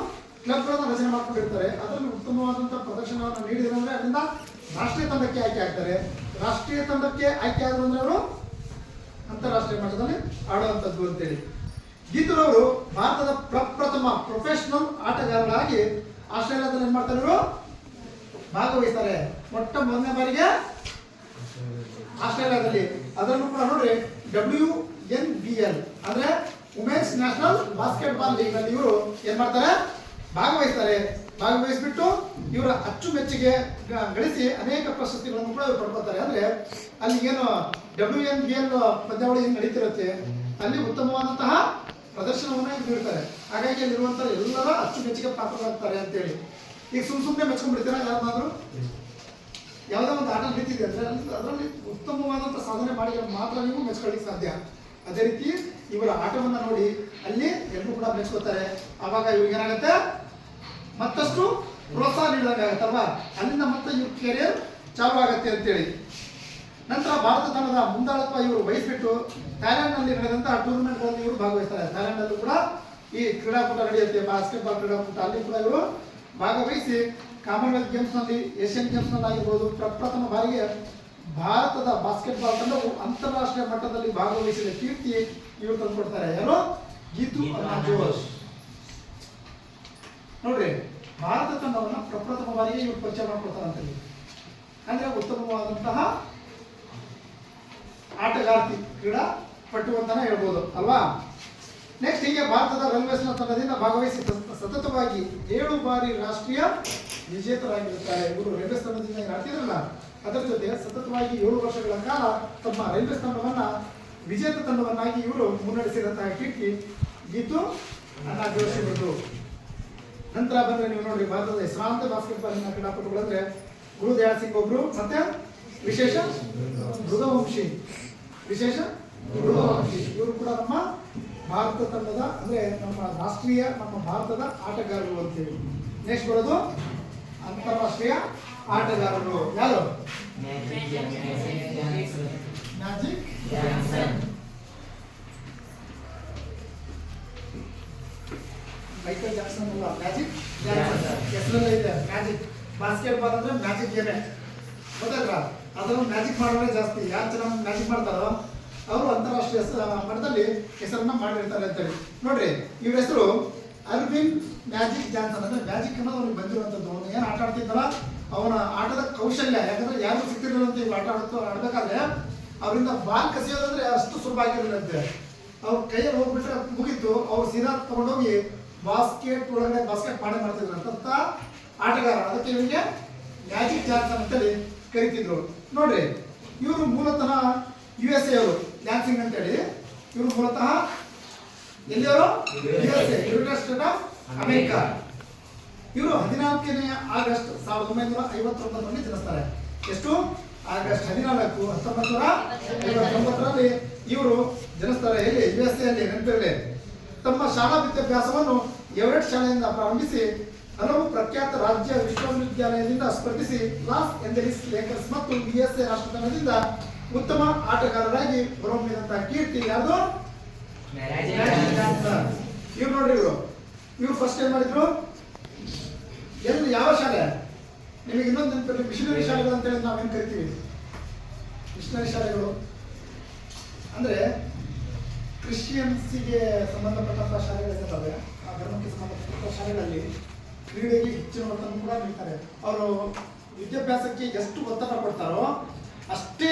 ಕ್ಲಬ್ಗಳನ್ನು ರಚನೆ ಮಾಡ್ಕೊಂಡಿರ್ತಾರೆ. ಅದರಲ್ಲಿ ಉತ್ತಮವಾದಂತಹ ಪ್ರದರ್ಶನವನ್ನು ನೀಡಿದ್ರೆ ಅಂದ್ರೆ ಅದರಿಂದ ರಾಷ್ಟ್ರೀಯ ತಂಡಕ್ಕೆ ಆಯ್ಕೆ ಆಗ್ತಾರೆ. ರಾಷ್ಟ್ರೀಯ ತಂಡಕ್ಕೆ ಆಯ್ಕೆ ಆದ್ರು ಅಂದ್ರೆ ಅವರು ಅಂತಾರಾಷ್ಟ್ರೀಯ ಮಟ್ಟದಲ್ಲಿ ಆಡುವಂಥದ್ದು ಅಂತೇಳಿ. ಗೀತೂರವರು ಭಾರತದ ಪ್ರಪ್ರಥಮ ಪ್ರೊಫೆಷನಲ್ ಆಟಗಾರರಾಗಿ ಆಸ್ಟ್ರೇಲಿಯಾದಲ್ಲಿ ಏನ್ ಮಾಡ್ತಾರೆ, ಇವರು ಭಾಗವಹಿಸ್ತಾರೆ. ಮೊಟ್ಟ ಮೊದಲನೇ ಬಾರಿಗೆ ಆಸ್ಟ್ರೇಲಿಯಾದಲ್ಲಿ. ಅದನ್ನು ಕೂಡ ನೋಡ್ರಿ WNBL ಅಂದ್ರೆ ವುಮೆನ್ಸ್ ನ್ಯಾಷನಲ್ ಬಾಸ್ಕೆಟ್ಬಾಲ್ ಲೀಗ್ ನಲ್ಲಿ ಇವರು ಏನ್ ಮಾಡ್ತಾರೆ, ಭಾಗವಹಿಸ್ತಾರೆ. ಭಾಗವಹಿಸ್ಬಿಟ್ಟು ಇವರ ಅಚ್ಚುಮೆಚ್ಚುಗೆ ಗಳಿಸಿ ಅನೇಕ ಪ್ರಶಸ್ತಿಗಳನ್ನು ಕೂಡ ಇವರು ಪಡ್ಕೊತಾರೆ. ಅಂದ್ರೆ ಅಲ್ಲಿ ಏನು WNBL ಪಂದ್ಯಾವಳಿ ಏನು ನಡೀತಿರುತ್ತೆ ಅಲ್ಲಿ ಉತ್ತಮವಾದಂತಹ ಪ್ರದರ್ಶನವನ್ನ ನೀಡ್ತಾರೆ. ಹಾಗಾಗಿ ಅಲ್ಲಿರುವಂತಹ ಎಲ್ಲರ ಅಚ್ಚುಮೆಚ್ಚುಗೆ ಪಾತ್ರರಾಗ್ತಾರೆ ಅಂತೇಳಿ. ಈಗ ಸುಮ್ಮನೆ ಮೆಚ್ಕೊಂಡ್ಬಿಡ್ತೀರಾ ಯಾರನ್ನಾದ್ರೂ? ಯಾವುದೋ ಒಂದು ಆಟ ನಡೀತಿದೆ ಅಂದ್ರೆ ಅದರಲ್ಲಿ ಉತ್ತಮವಾದಂತಹ ಸಾಧನೆ ಮಾಡಿ ಮಾತ್ರ ನೀವು ಮೆಚ್ಕೊಳ್ಳಿಕ್ಕೆ ಸಾಧ್ಯ. ಅದೇ ರೀತಿ ಇವರ ಆಟವನ್ನ ನೋಡಿ ಅಲ್ಲಿ ಎಲ್ಲರೂ ಕೂಡ ಮೆಚ್ಕೋತಾರೆ. ಆವಾಗ ಇವ್ರಿಗೆ ಏನಾಗುತ್ತೆ, ಮತ್ತಷ್ಟು ಪ್ರೋತ್ಸಾಹ ನೀಡಿದಾಗತ್ತಲ್ವಾ, ಅಲ್ಲಿಂದ ಮತ್ತೆ ಇವ್ರ ಕೆರಿಯರ್ ಚಾಲು ಆಗತ್ತೆ ಅಂತೇಳಿ. ನಂತರ ಭಾರತ ತಂಡದ ಮುಂದಾಳತ್ವ ಇವರು ವಹಿಸ್ಬಿಟ್ಟು ಥೈಲ್ಯಾಂಡ್ ನಲ್ಲಿ ನಡೆದಂತಹ ಟೂರ್ನಮೆಂಟ್ಗಳಲ್ಲಿ ಇವರು ಭಾಗವಹಿಸ್ತಾರೆ. ಥೈಲ್ಯಾಂಡ್ ನಲ್ಲೂ ಕೂಡ ಈ ಕ್ರೀಡಾಕೂಟ ನಡೆಯುತ್ತೆ, ಬಾಸ್ಕೆಟ್ಬಾಲ್ ಕ್ರೀಡಾಕೂಟ, ಅಲ್ಲಿ ಕೂಡ ಇವರು ಭಾಗವಹಿಸಿ ಕಾಮನ್ವೆಲ್ತ್ ಗೇಮ್ಸ್ ನಲ್ಲಿ, ಏಷ್ಯನ್ ಗೇಮ್ಸ್ ನಲ್ಲಿ ಆಗಿರ್ಬೋದು ಪ್ರಪ್ರಥಮ ಬಾರಿಗೆ ಭಾರತದ ಬಾಸ್ಕೆಟ್ಬಾಲ್ ತಂಡವು ಅಂತಾರಾಷ್ಟ್ರೀಯ ಮಟ್ಟದಲ್ಲಿ ಭಾಗವಹಿಸಿದ ಕೀರ್ತಿ ಇವರು ತಂದುಕೊಡ್ತಾರೆ. ಯಾರು? ಗೀತು ಜೋಶ್. ನೋಡ್ರಿ, ಭಾರತ ತಂಡವನ್ನ ಪ್ರಪ್ರಥಮ ಬಾರಿಗೆ ಇವರು ಪರಿಚಯ ಮಾಡ್ಕೊಡ್ತಾರಂತ. ಅಂದ್ರೆ ಉತ್ತಮವಾದಂತಹ ಆಟಗಾರ್ತಿ, ಕ್ರೀಡಾಪಟು ಅಂತಾನೆ ಹೇಳ್ಬೋದು ಅಲ್ವಾ. ನೆಕ್ಸ್ಟ್ ಹೀಗೆ ಭಾರತದ ರೈಲ್ವೇಸ್ನ ತಂಡದಿಂದ ಭಾಗವಹಿಸಿ ಸತತವಾಗಿ 7 ಬಾರಿ ರಾಷ್ಟ್ರೀಯ ವಿಜೇತರಾಗಿರುತ್ತಾರೆ. ಇವರು ರೈಲ್ವೇಸ್ ತಂಡದಿಂದ ಆಡ್ತಿದ್ರಲ್ಲ, ಅದರ ಜೊತೆ ಸತತವಾಗಿ 7 ವರ್ಷಗಳ ಕಾಲ ತಮ್ಮ ರೈಲ್ವೇಸ್ ತಂಡವನ್ನ ವಿಜೇತ ತಂಡವನ್ನಾಗಿ ಇವರು ಮುನ್ನಡೆಸಿದಂತಹ ಕೀರ್ತಿ ಗೀತು ಜೋಶಿ ಅವರು. ನಂತರ ಬಂದ್ರೆ ನೀವು ನೋಡ್ರಿ, ಭಾರತದ ಹೆಸರಾಂತ ಬಾಸ್ಕೆಟ್ಬಾಲಿನ ಕ್ರೀಡಾಪಟುಗಳು ಅಂದ್ರೆ ಗುರುದಯಾಳ್ ಸಿಂಗ್ ಒಬ್ರು, ಮತ್ತೆ ವಿಶೇಷ ಮೃಗವಂಶಿ, ವಿಶೇಷ ಮೃಗವಂಶಿ. ಇವರು ಕೂಡ ನಮ್ಮ ಭಾರತ ತಂಡದ ಅಂದ್ರೆ ನಮ್ಮ ರಾಷ್ಟ್ರೀಯ, ನಮ್ಮ ಭಾರತದ ಆಟಗಾರರು ಅಂತೇಳಿ. ನೆಕ್ಸ್ಟ್ ಬರೋದು ಅಂತಾರಾಷ್ಟ್ರೀಯ ಆಟಗಾರರು. ಯಾರು? Magic Johnson. ಮೈಕಲ್ ಜಾಕ್ಸನ್ ಅಲ್ಲ, ಮ್ಯಾಜಿಕ್ ಜಾನ್ಸನ್ ಹೆಸರಲ್ಲೇ ಇದೆ. ಮ್ಯಾಜಿಕ್ ಬಾಸ್ಕೆಟ್ಬಾಲ್ ಅಂದ್ರೆ ಮ್ಯಾಜಿಕ್ ಗೇಮೇ, ಗೊತ್ತಾಯ್ತಾ? ಅದನ್ನು ಮ್ಯಾಜಿಕ್ ಮಾಡೋರೇ ಜಾಸ್ತಿ. ಯಾರು ಚೆನ್ನಾಗಿ ಮ್ಯಾಜಿಕ್ ಮಾಡ್ತಾರೋ ಅವರು ಅಂತಾರಾಷ್ಟ್ರೀಯ ಮಟ್ಟದಲ್ಲಿ ಹೆಸರನ್ನ ಮಾಡಿರ್ತಾರೆ ಅಂತೇಳಿ. ನೋಡ್ರಿ, ಇವ್ರ ಹೆಸರು ಅರ್ವಿನ್ ಮ್ಯಾಜಿಕ್ ಜಾನ್ಸನ್. ಅಂದ್ರೆ ಮ್ಯಾಜಿಕ್ ಅನ್ನೋದು ಅವ್ರಿಗೆ ಬಂದಿರುವಂಥದ್ದು. ಅವನು ಏನು ಆಟ ಆಡ್ತಿದ್ದಾರ ಅವನ ಆಟದ ಕೌಶಲ್ಯ, ಯಾಕಂದ್ರೆ ಯಾರು ಸಿಕ್ತಿರಲಿಲ್ಲ ಅಂತ ಇವ್ರು ಆಡ್ಬೇಕಾದ್ರೆ ಅವರಿಂದ ಬಾಲ್ ಕಸಿಯೋದಂದ್ರೆ ಅಷ್ಟು ಸುಲಭ ಆಗಿರಲಿಲ್ಲಂತೆ. ಅವ್ರ ಕೈಯಲ್ಲಿ ಹೋಗ್ಬಿಟ್ರೆ ಮುಗಿತು, ಅವ್ರು ಸೀದಾ ತಗೊಂಡೋಗಿ ಬಾಸ್ಕೆಟ್ ಒಳಗಡೆ ಬಾಸ್ಕೆಟ್ ಮಾಡೇ ಮಾಡ್ತಿದ್ರು ಅಂತ ಆಟಗಾರ. ಅದಕ್ಕೆ ಇವರಿಗೆ ಮ್ಯಾಜಿಕ್ ಜಾನ್ಸನ್ ಅಂತೇಳಿ ಕರಿತಿದ್ರು. ನೋಡ್ರಿ, ಇವರು ಮೂಲತಃ USA ಅವರು, ಡ್ಯಾನ್ಸಿಂಗ್ ಅಂತೇಳಿ. ಇವರು ಮೂಲತಃ ಎಲ್ಲಿಯವರು? USA, United state of America. ಇವರು 14ನೇ ಆಗಸ್ಟ್ 1959ರಲ್ಲಿ ಜನಿಸ್ತಾರೆ. ಎಷ್ಟು? ಆಗಸ್ಟ್ 14, 1959ರಲ್ಲಿ ಇವರು ಜನಿಸ್ತಾರೆ. ಎಲ್ಲಿ? USA ಅಲ್ಲಿ, ನೆನಪಿರಲಿ. ತಮ್ಮ ಶಾಲಾ ವಿದ್ಯಾಭ್ಯಾಸವನ್ನು ಎವರೆಟ್ ಶಾಲೆಯಿಂದ ಪ್ರಾರಂಭಿಸಿ ಹಲವು ಪ್ರಖ್ಯಾತ ರಾಜ್ಯ ವಿಶ್ವವಿದ್ಯಾಲಯದಿಂದ ಸ್ಪರ್ಧಿಸಿ ಲಾಸ್ ಏಂಜಲೀಸ್ ಲೇಕರ್ಸ್ ಮತ್ತು USA ರಾಷ್ಟ್ರ ತಂಡದಿಂದ ಉತ್ತಮ ಆಟಗಾರರಾಗಿ ಹೊರಹೊಮ್ಮಿದಂತಹ ಕೀರ್ತಿ ಯಾವುದು? ಇವ್ರು ನೋಡ್ರಿ, ಇವ್ರು ಫಸ್ಟ್ ಏನ್ ಮಾಡಿದ್ರು? ಎಲ್ಲಿ, ಯಾವ ಶಾಲೆ? ನಿಮಗೆ ಇನ್ನೊಂದು ನೆನಪಿರಲಿ, ಮಿಷನರಿ ಶಾಲೆಗಳು ಅಂತೇಳಿ ನಾವೇನು ಕರಿತೀವಿ. ಮಿಷನರಿ ಶಾಲೆಗಳು ಅಂದ್ರೆ ಕ್ರಿಶ್ಚಿಯನ್ಸಿಗೆ ಸಂಬಂಧಪಟ್ಟಂತಹ ಶಾಲೆಗಳಿದ್ದಾವೆ. ಆ ಧರ್ಮಕ್ಕೆ ಸಂಬಂಧಪಟ್ಟ ಶಾಲೆಗಳಲ್ಲಿ ಕ್ರೀಡೆಗೆ ಹೆಚ್ಚಿನ ಒತ್ತನ್ನು ಕೂಡ ನೀಡ್ತಾರೆ. ಅವರು ವಿದ್ಯಾಭ್ಯಾಸಕ್ಕೆ ಎಷ್ಟು ಒತ್ತಡ ಕೊಡ್ತಾರೋ ಅಷ್ಟೇ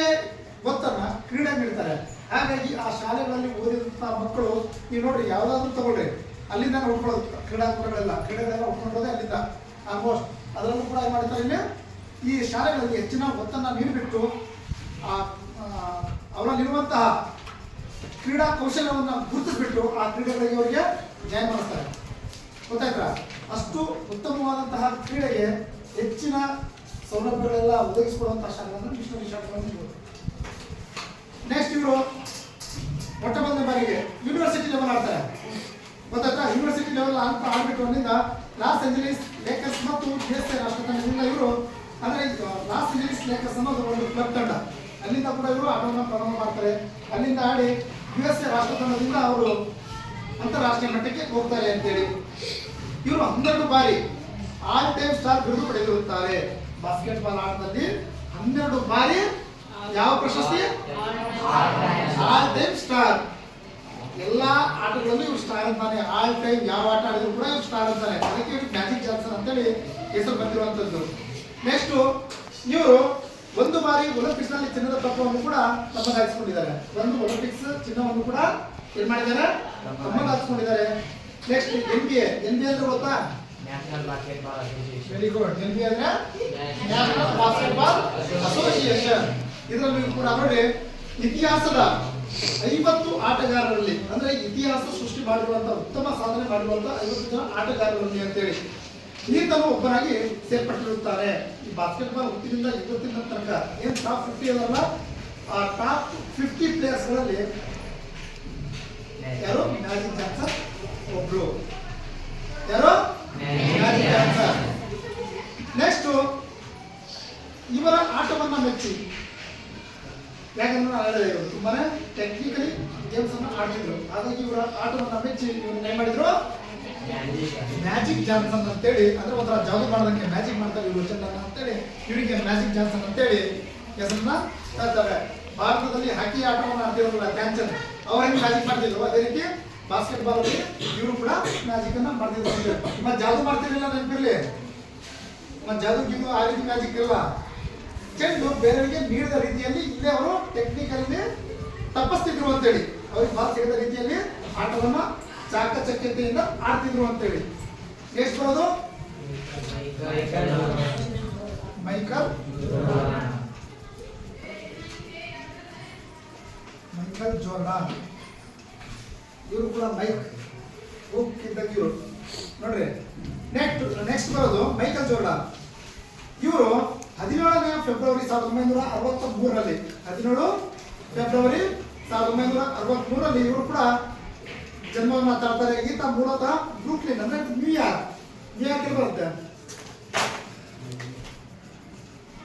ಒತ್ತನ್ನ ಕ್ರೀಡೆ ನೀಡ್ತಾರೆ. ಹಾಗಾಗಿ ಆ ಶಾಲೆಗಳಲ್ಲಿ ಓದಿದಂತಹ ಮಕ್ಕಳು ನೀವು ನೋಡ್ರಿ, ಯಾವ್ದಾದ್ರು ತಗೊಳ್ರಿ, ಅಲ್ಲಿಂದ ಉಟ್ಕೊಳ್ಳೋದು. ಕ್ರೀಡಾಕೂಟಗಳೆಲ್ಲ ಉಟ್ಕೊಂಡೋದೆ ಅಲ್ಲಿಂದ ಆಲ್ಮೋಸ್ಟ್. ಅದರಲ್ಲೂ ಕೂಡ ಏನ್ ಮಾಡ್ತಾರೆ, ಇಲ್ಲಿ ಈ ಶಾಲೆಗಳಲ್ಲಿ ಹೆಚ್ಚಿನ ಒತ್ತನ್ನು ನೀಡಿಬಿಟ್ಟು ಅವರಲ್ಲಿರುವಂತಹ ಕ್ರೀಡಾ ಕೌಶಲ್ಯವನ್ನು ಗುರುತಿಸ್ಬಿಟ್ಟು ಆ ಕ್ರೀಡೆಗಳಿಗೆ ಅವರಿಗೆ ಜಾಯಿನ್ ಮಾಡಿಸ್ತಾರೆ. ಗೊತ್ತಾಯ್ತಾ? ಅಷ್ಟು ಉತ್ತಮವಾದಂತಹ ಕ್ರೀಡೆಗೆ ಹೆಚ್ಚಿನ ಸೌಲಭ್ಯಗಳೆಲ್ಲ ಒದಗಿಸಿಕೊಡುವಂತಹ ಶಾಲೆಗಳನ್ನು ಮಿಷನರಿ ಶಾಲೆಗಳನ್ನು. ನೆಕ್ಸ್ಟ್ ಇವರು ಮೊಟ್ಟ ಮೊದಲನೇ ಬಾರಿಗೆ ಯೂನಿವರ್ಸಿಟಿ ಲೆವೆಲ್ ಆಡ್ತಾರೆ. ಗೊತ್ತಾಯ್ತಾ? ಯೂನಿವರ್ಸಿಟಿ ಲೆವೆಲ್ ಅಂತ ಆಡ್ಬಿಟ್ಟು ಅಲ್ಲಿಂದ ಲಾಸ್ ಏಂಜಲೀಸ್ ಲೇಕರ್ಸ್ ಮತ್ತು USA ರಾಷ್ಟ್ರ ತಂಡದಿಂದ ಇವರು ಅಂದರೆ ಲಾಸ್ ಏಂಜಲೀಸ್ ಲೇಕರ್ಸ್ ಅನ್ನೋದು ಒಂದು ಕ್ಲಬ್ ತಂಡ, ಅಲ್ಲಿಂದ ಕೂಡ ಇವರು ಆಟವನ್ನು ಪ್ರಾರಂಭ ಮಾಡ್ತಾರೆ. ಅಲ್ಲಿಂದ ಆಡಿ USA ರಾಷ್ಟ್ರ ತಂಡದಿಂದ ಅವರು ಅಂತಾರಾಷ್ಟ್ರೀಯ ಮಟ್ಟಕ್ಕೆ ಹೋಗ್ತಾರೆ ಅಂತೇಳಿ. ಇವರು 12 ಬಾರಿ ಆಲ್ ಟೈಮ್ ಸ್ಟಾರ್ ಬಿರುದು ಪಡೆದಿರುತ್ತಾರೆ. ಬಾಸ್ಕೆಟ್ಬಾಲ್ ಆಟದಲ್ಲಿ 12 ಬಾರಿ ಯಾವ ಪ್ರಶಸ್ತಿ? All time star. ಎಲ್ಲಾ ಆಟಗಳಲ್ಲೂ ಇವ್ರು ಸ್ಟಾರ್ ಅಂತಾನೆ. ಆಲ್ ಟೈಮ್ ಯಾವ ಆಟ ಆಡಿದ್ರು ಕೂಡ ಇವ್ರು ಸ್ಟಾರ್ ಅಂತಾನೆ. ಅದಕ್ಕೆ ಇವ್ರು ಮ್ಯಾಜಿಕ್ ಜಾನ್ಸನ್ ಅಂತೇಳಿ ಹೆಸರು ಬಂದಿರುವಂತದ್ದು. ನೆಕ್ಸ್ಟ್ ಇವರು 1 ಬಾರಿ ಒಲಿಂಪಿಕ್ಸ್ ನಲ್ಲಿ ಚಿನ್ನದ ಪದಕವನ್ನು ಕೂಡ ತಮ್ಮದಾಗಿಸಿಕೊಂಡಿದ್ದಾರೆ. 1 ಒಲಿಂಪಿಕ್ಸ್ ಚಿನ್ನವನ್ನು ಕೂಡ ಏನ್ ಮಾಡಿದ್ದಾರೆ? ತಮ್ಮದಾಗಿಸಿಕೊಂಡಿದ್ದಾರೆ. ನೆಕ್ಸ್ಟ್ NBA ಅಂದ್ರೆ ಗೊತ್ತಾ? National basketball association. Very good. NBA ಅಂದ್ರೆ ನ್ಯಾಷನಲ್ ಬಾಸ್ಕೆಟ್ಬಾಲ್ ಅಸೋಸಿಯೇಷನ್. ಇದರಲ್ಲಿ ಕೂಡ ನೋಡಿ ಇತಿಹಾಸದ 50 ಆಟಗಾರರಲ್ಲಿ ಅಂದ್ರೆ ಇತಿಹಾಸ ಸೃಷ್ಟಿ ಮಾಡಿರುವಂತಹ ಉತ್ತಮ ಸಾಧನೆ ಮಾಡಿರುವಂತಹ 50 ಜನ ಆಟಗಾರರಲ್ಲಿ ಅಂತೇಳಿ ಈತನು ಒಬ್ಬರಾಗಿ ಸೇರ್ಪಟ್ಟಿರುತ್ತಾರೆ. ಈ ಬಾಸ್ಕೆಟ್ಬಾಲ್ ಹುಟ್ಟಿನಿಂದ ಇವತ್ತಿನ ತನಕ ಏನು ಟಾಪ್ 50 ಅದಲ್ಲ, ಆ ಟಾಪ್ 50 ಪ್ಲೇಯರ್ಸ್ಗಳಲ್ಲಿ ಯಾರು? ಮ್ಯಾಜಿಕ್ ಜಾನ್ಸನ್ ಒಬ್ರು. ಯಾರು? Magic Johnson. ನೆಕ್ಸ್ಟ್ ಇವರ ಆಟವನ್ನ ಮೆಚ್ಚಿ, ಯಾಕಂದ್ರೆ ಇವರು ತುಂಬಾನೇ ಟೆಕ್ನಿಕಲಿ ಗೇಮ್ಸ್ ಅನ್ನ ಆಡ್ತಿದ್ರು, ಹಾಗಾಗಿ ಇವರ ಆಟವನ್ನ ಮೆಚ್ಚಿ ಇವ್ರನ್ನ ಏನ್ ಮಾಡಿದ್ರು? ಮ್ಯಾಜಿಕ್ ಜಾನ್ಸನ್ ಅಂತೇಳಿ, ಅಂದ್ರೆ ಒಂಥರ ಜಾದು ಮಾಡೋದಕ್ಕೆ ಮ್ಯಾಜಿಕ್ ಮಾಡ್ತಾರೆ ಇವರು ಚಂದನ ಅಂತೇಳಿ ಇವರಿಗೆ ಮ್ಯಾಜಿಕ್ ಜಾನ್ಸನ್ ಅಂತೇಳಿ ಹೆಸರನ್ನ ಹೇಳ್ತಾರೆ. ಭಾರತದಲ್ಲಿ ಹಾಕಿ ಆಟವನ್ನು ಆಡ್ತಿರೋಲ್ಲ ಧ್ಯಾನ್ ಚಂದ್, ಅವ್ರ ಹೆಂಗ್ ಮ್ಯಾಜಿಕ್ ಮಾಡ್ತಿದ್ರು ಅದೇ ರೀತಿ ಬಾಸ್ಕೆಟ್ಬಾಲ್ ಅಲ್ಲಿ ಇವರು ಕೂಡ ಮ್ಯಾಜಿಕ್ ಅನ್ನ ಮಾಡ್ತಿದ್ರು. ಮತ್ತೆ ಜಾದು ಮಾಡ್ತಿರ್ಲಿಲ್ಲ, ನೆನಪಿರ್ಲಿ, ಮತ್ತೆ ಜಾದು ಗೀದು ಆ ರೀತಿ ಮ್ಯಾಜಿಕ್ ಇರಲ್ಲ. ಚೆಂಡು ಬೇರೆಯವರಿಗೆ ನೀಡಿದ ರೀತಿಯಲ್ಲಿ ಇಲ್ಲೇ ಅವರು ಟೆಕ್ನಿಕಲ್ಲಿ ತಪ್ಪಿಸ್ತಿದ್ರು ಅಂತೇಳಿ, ಅವ್ರಿಗೆ ಬಾಲ್ ಸಿಗದ ರೀತಿಯಲ್ಲಿ ಆಟವನ್ನ ಚಾಕಚಕ್ಯತೆಯಿಂದ ಆಡ್ತಿದ್ರು ಅಂತೇಳಿ. ಎಷ್ಟು ಬರೋದು? Michael Jordan. ಇವರು ಕೂಡ ಮೈಕ್ ಇದ್ದಂಗೆ ಇವರು ನೋಡ್ರಿ. ನೆಕ್ಸ್ಟ್ ಬರೋದು ಮೈಕಲ್ ಜೋರ್ಡಾನ್. ಇವರು 17ನೇ ಫೆಬ್ರವರಿ 1963ರಲ್ಲಿ 17 ಫೆಬ್ರವರಿ 1963ರಲ್ಲಿ ಇವರು ಕೂಡ ಜನ್ಮವನ್ನು ತಾಳ್ತಾರೆ. ಈತ ಮೂಲತಃ ಬ್ರೂಕ್ಲಿನ್ ಅಂದ್ರೆ ನ್ಯೂಯಾರ್ಕ್ ಬರುತ್ತೆ.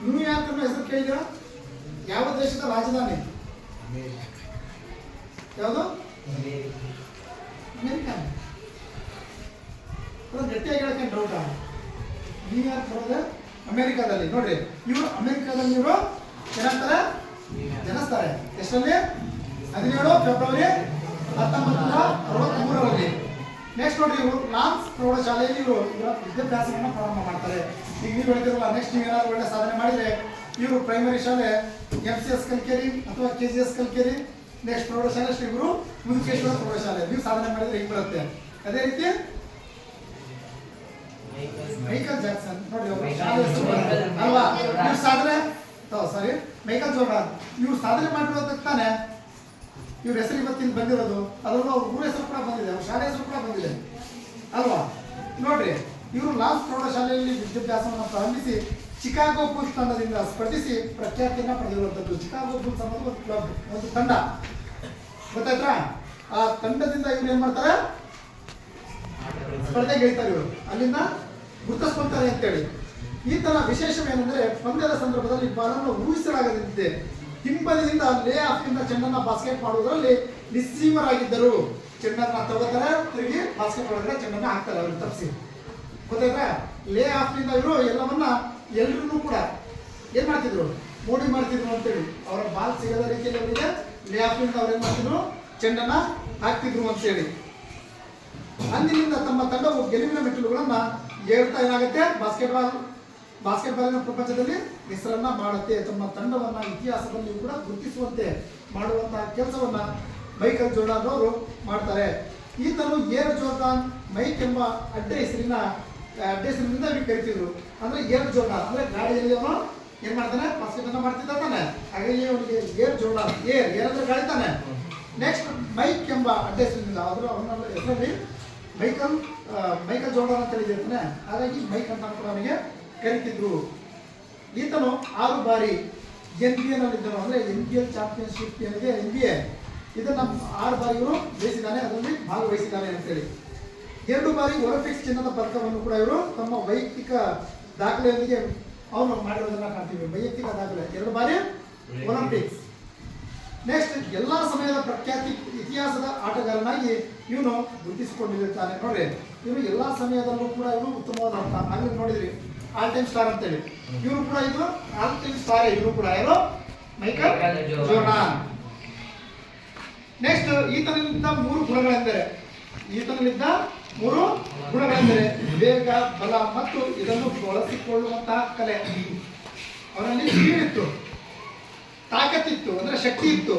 ನ್ಯೂಯಾರ್ಕ್ ಅನ್ನೋ ಹೆಸರು ಕೇಳಿದ್ರ? ಯಾವ ದೇಶದ ರಾಜಧಾನಿ? ಯಾವುದು? ಅಮೆರಿಕ. ಗಟ್ಟಿಯಾಗಿ ಹೇಳಕ್ಕೆ ಡೌಟ. ನ್ಯೂಯಾರ್ಕ್ ಬರೋದು ಅಮೆರಿಕಾದಲ್ಲಿ. ನೋಡ್ರಿ, ಇವರು ಅಮೆರಿಕಾದಲ್ಲಿ ಇವರು ಏನಾಗ್ತಾರೆ? ಜನಿಸ್ತಾರೆ. ಎಷ್ಟರಲ್ಲಿ? 17 ಫೆಬ್ರವರಿ 1963ರಲ್ಲಿ. ನೆಕ್ಸ್ಟ್ ನೋಡ್ರಿ, ಇವರು ಲಾನ್ಸ್ ಪ್ರೌಢಶಾಲೆಯಲ್ಲಿ ಇವರು ವಿದ್ಯಾಭ್ಯಾಸವನ್ನು ಪ್ರಾರಂಭ ಮಾಡ್ತಾರೆ. ಈಗ ನೀವು ಹೇಳಿದಿರಲ್ಲ, ನೆಕ್ಸ್ಟ್ ನೀವು ಏನಾದ್ರು ಒಳ್ಳೆ ಸಾಧನೆ ಮಾಡಿದ್ರೆ ಇವರು ಪ್ರೈಮರಿ ಶಾಲೆ MCS ಕಲ್ಕೇರಿ ಅಥವಾ KGS ಕಲ್ಕೇರಿ, ನೆಕ್ಸ್ಟ್ ಪ್ರೌಢಶಾಲೆ ಶ್ರೀ ಗುರು ಮುದುಕೇಶ್ವರ ಪ್ರೌಢಶಾಲೆ ನೀವು ಸಾಧನೆ ಮಾಡಿದ್ರೆ ಈಗ ಬರುತ್ತೆ. ಅದೇ ರೀತಿ ಮೈಕಲ್ ಜಾಕ್ಸನ್ ನೋಡಿ ಅಲ್ವಾ, ಇವ್ರು ಸಾಧನೆ ಸಾರಿ ಮೈಕಲ್ ಜೋರ್ಡಾನ್ ಇವ್ರು ಸಾಧನೆ ಮಾಡಿರೋದಕ್ಕೆ ತಾನೆ ಇವ್ರ ಹೆಸರು ಇವತ್ತಿನ ಬಂದಿರೋದು. ಅದರಲ್ಲೂ ಅವ್ರ ಗುರು ಹೆಸರು ಕೂಡ ಬಂದಿದೆ, ಅವ್ರ ಶಾಲೆ ಹೆಸರು ಕೂಡ ಬಂದಿದೆ ಅಲ್ವಾ. ನೋಡ್ರಿ, ಇವರು ಲಾನ್ಸ್ ಪ್ರೌಢಶಾಲೆಯಲ್ಲಿ ವಿದ್ಯಾಭ್ಯಾಸವನ್ನು ಪ್ರಾರಂಭಿಸಿ ಚಿಕಾಗೋ ಬುಲ್ಸ್ ತಂಡದಿಂದ ಸ್ಪರ್ಧಿಸಿ ಪ್ರಖ್ಯಾತಿಯನ್ನ ಪಡೆದಿರುವಂಥದ್ದು. ಚಿಕಾಗೋ ಬುಲ್ಸ್ ಅನ್ನೋದು ಒಂದು ಕ್ಲಬ್, ಒಂದು ತಂಡ, ಗೊತ್ತಾಯ್ತಾ? ಆ ತಂಡದಿಂದ ಇವ್ರು ಏನ್ ಮಾಡ್ತಾರೆ? ಸ್ಪರ್ಧೆಗೆ ಇಳಿತಾರೆ. ಇವರು ಅಲ್ಲಿಂದ ಗುರುತಿಸ್ಕೊಳ್ತಾರೆ ಅಂತೇಳಿ. ಈತನ ವಿಶೇಷವೇನೆಂದರೆ ಪಂದ್ಯದ ಸಂದರ್ಭದಲ್ಲಿ ಬಾಲನ್ನು ಊಹಿಸಲಾಗದಿದ್ದೆ ಹಿಂಬದಿಯಿಂದ ಲೇ ಆಫ್ನಿಂದ ಚೆಂಡನ್ನ ಬಾಸ್ಕೆಟ್ ಮಾಡುವುದರಲ್ಲಿ ನಿಸ್ಸೀಮರಾಗಿದ್ದರು. ಚೆಂಡನ್ನ ತಗೋತಾರೆ, ತಿರುಗಿ ಬಾಸ್ಕೆಟ್ ಒಳಗಡೆ ಚೆಂಡನ್ನ ಹಾಕ್ತಾರೆ ಅವ್ರಿಗೆ ತಪ್ಪಿಸಿ. ಗೊತ್ತಾಯ್ತಾ? ಲೇ ಆಫ್ನಿಂದ ಇವರು ಎಲ್ಲವನ್ನ ಎಲ್ರೂ ಕೂಡ ಏನ್ ಮಾಡ್ತಿದ್ರು? ಮೋಡಿ ಮಾಡ್ತಿದ್ರು ಅಂತೇಳಿ. ಅವರ ಬಾಲ್ ಸಿಗದ ರೀತಿಯಲ್ಲಿ ಅವರಿಗೆ ಲೇ ಆಫ್ನಿಂದ ಅವ್ರು ಏನ್ ಮಾಡ್ತಿದ್ರು? ಚೆಂಡನ್ನ ಹಾಕ್ತಿದ್ರು ಅಂತೇಳಿ. ಅಂದಿನಿಂದ ತಮ್ಮ ತಂಡವು ಗೆಲುವಿನ ಮೆಟ್ಟಿಲುಗಳನ್ನ ಏರ್ತಾ ಏನಾಗುತ್ತೆ? ಬಾಸ್ಕೆಟ್ಬಾಲಿನ ಪ್ರಪಂಚದಲ್ಲಿ ಹೆಸರನ್ನ ಮಾಡುತ್ತೆ. ತಮ್ಮ ತಂಡವನ್ನ ಇತಿಹಾಸದಲ್ಲಿ ಕೂಡ ಗುರುತಿಸುವಂತೆ ಮಾಡುವಂತಹ ಕೆಲಸವನ್ನ ಮೈಕಲ್ ಜೋರ್ಡಾನ್ ಅವರು ಮಾಡ್ತಾರೆ. ಈತನು ಏರ್ ಜೋರ್ಡಾನ್ ಮೈಕ್ ಎಂಬ ಅಡ್ಡ ಹೆಸರಿನ ಅಡ್ಡೆಸರಿಂದ ಇವ್ರಿಗೆ ಕರಿತಿದ್ರು. ಅಂದ್ರೆ ಏರ್ ಜೋರ್ಡಾನ್ ಅಂದ್ರೆ ಗಾಡಿಯಲ್ಲಿ ಅವನು ಏನ್ ಮಾಡ್ತಾನೆ ಬಾಸ್ಕೆಟ್ ಮಾಡ್ತಿದ್ದ ತಾನೆ, ಹಾಗಾಗಿ ಅವನಿಗೆ ಏರ್ ಜೋರ್ಡಾನ್, ಏರ್ ಅಂದ್ರೆ ಗಾಳಿ ತಾನೆ. ನೆಕ್ಸ್ಟ್ ಮೈಕ್ ಎಂಬ ಅಡ್ಡೆಸರಿಂದ ಆದರೂ ಅವನ ಹೆಸರಲ್ಲಿ ಮೈಕಲ್ ಜೋರ್ಡಾನ್ ಅಂತ ಹೇಳಿರ್ತಾನೆ, ಹಾಗಾಗಿ ಮೈಕ್ ಅಂತ ಕೂಡ ಅವನಿಗೆ ಕರಿತಿದ್ರು. ಈತನು 6 ಬಾರಿ NBA ನಲ್ಲಿದ್ದನು, ಅಂದ್ರೆ NBA ಚಾಂಪಿಯನ್ಶಿಪ್ ಏನಿದೆ NBA ಇದನ್ನ 6 ಬಾರಿ ಇವರು ಜಯಿಸಿದ್ದಾನೆ, ಅದರಲ್ಲಿ ಭಾಗವಹಿಸಿದ್ದಾನೆ ಅಂತೇಳಿ. 2 ಬಾರಿ ಒಲಿಂಪಿಕ್ಸ್ ಚಿನ್ನದ ಪದಕವನ್ನು ಕೂಡ ಇವರು ತಮ್ಮ ವೈಯಕ್ತಿಕ ದಾಖಲೆಯೊಂದಿಗೆ ಅವನು ಮಾಡಿರೋದನ್ನ ಕಾಣ್ತೀವಿ. ವೈಯಕ್ತಿಕ ದಾಖಲೆ 2 ಬಾರಿ ಒಲಿಂಪಿಕ್ಸ್. ನೆಕ್ಸ್ಟ್ ಎಲ್ಲಾ ಸಮಯದ ಪ್ರಖ್ಯಾತಿ ಇತಿಹಾಸದ ಆಟಗಾರನಾಗಿ ಇವನು ಗುರುತಿಸಿಕೊಂಡಿರುತ್ತಾನೆ. ನೋಡ್ರಿ, ಇವನು ಎಲ್ಲಾ ಸಮಯದಲ್ಲೂ ಕೂಡ ಇವನು ಉತ್ತಮವಾದಂತ, ಅಲ್ಲಿ ನೋಡಿದ್ರಿ ಆಲ್ ಟೈಮ್ ಸ್ಟಾರ್ ಅಂತೇಳಿ, ಇವರು ಕೂಡ ಇದು ಆಲ್ ಟೈಮ್ ಸ್ಟಾರ್. ಇವರು ಕೂಡ ಯಾರು? Michael Jordan. ನೆಕ್ಸ್ಟ್ ಈತನಲ್ಲಿದ್ದ 3 ಗುಣಗಳೆಂದರೆ ವೇಗ, ಬಲ ಮತ್ತು ಇದನ್ನು ಬಳಸಿಕೊಳ್ಳುವಂತಹ ಕಲೆ. ಅವನಲ್ಲಿ ಸ್ಪೀಡ್ ಇತ್ತು, ತಾಕತ್ತಿತ್ತು, ಅಂದ್ರೆ ಶಕ್ತಿ ಇತ್ತು.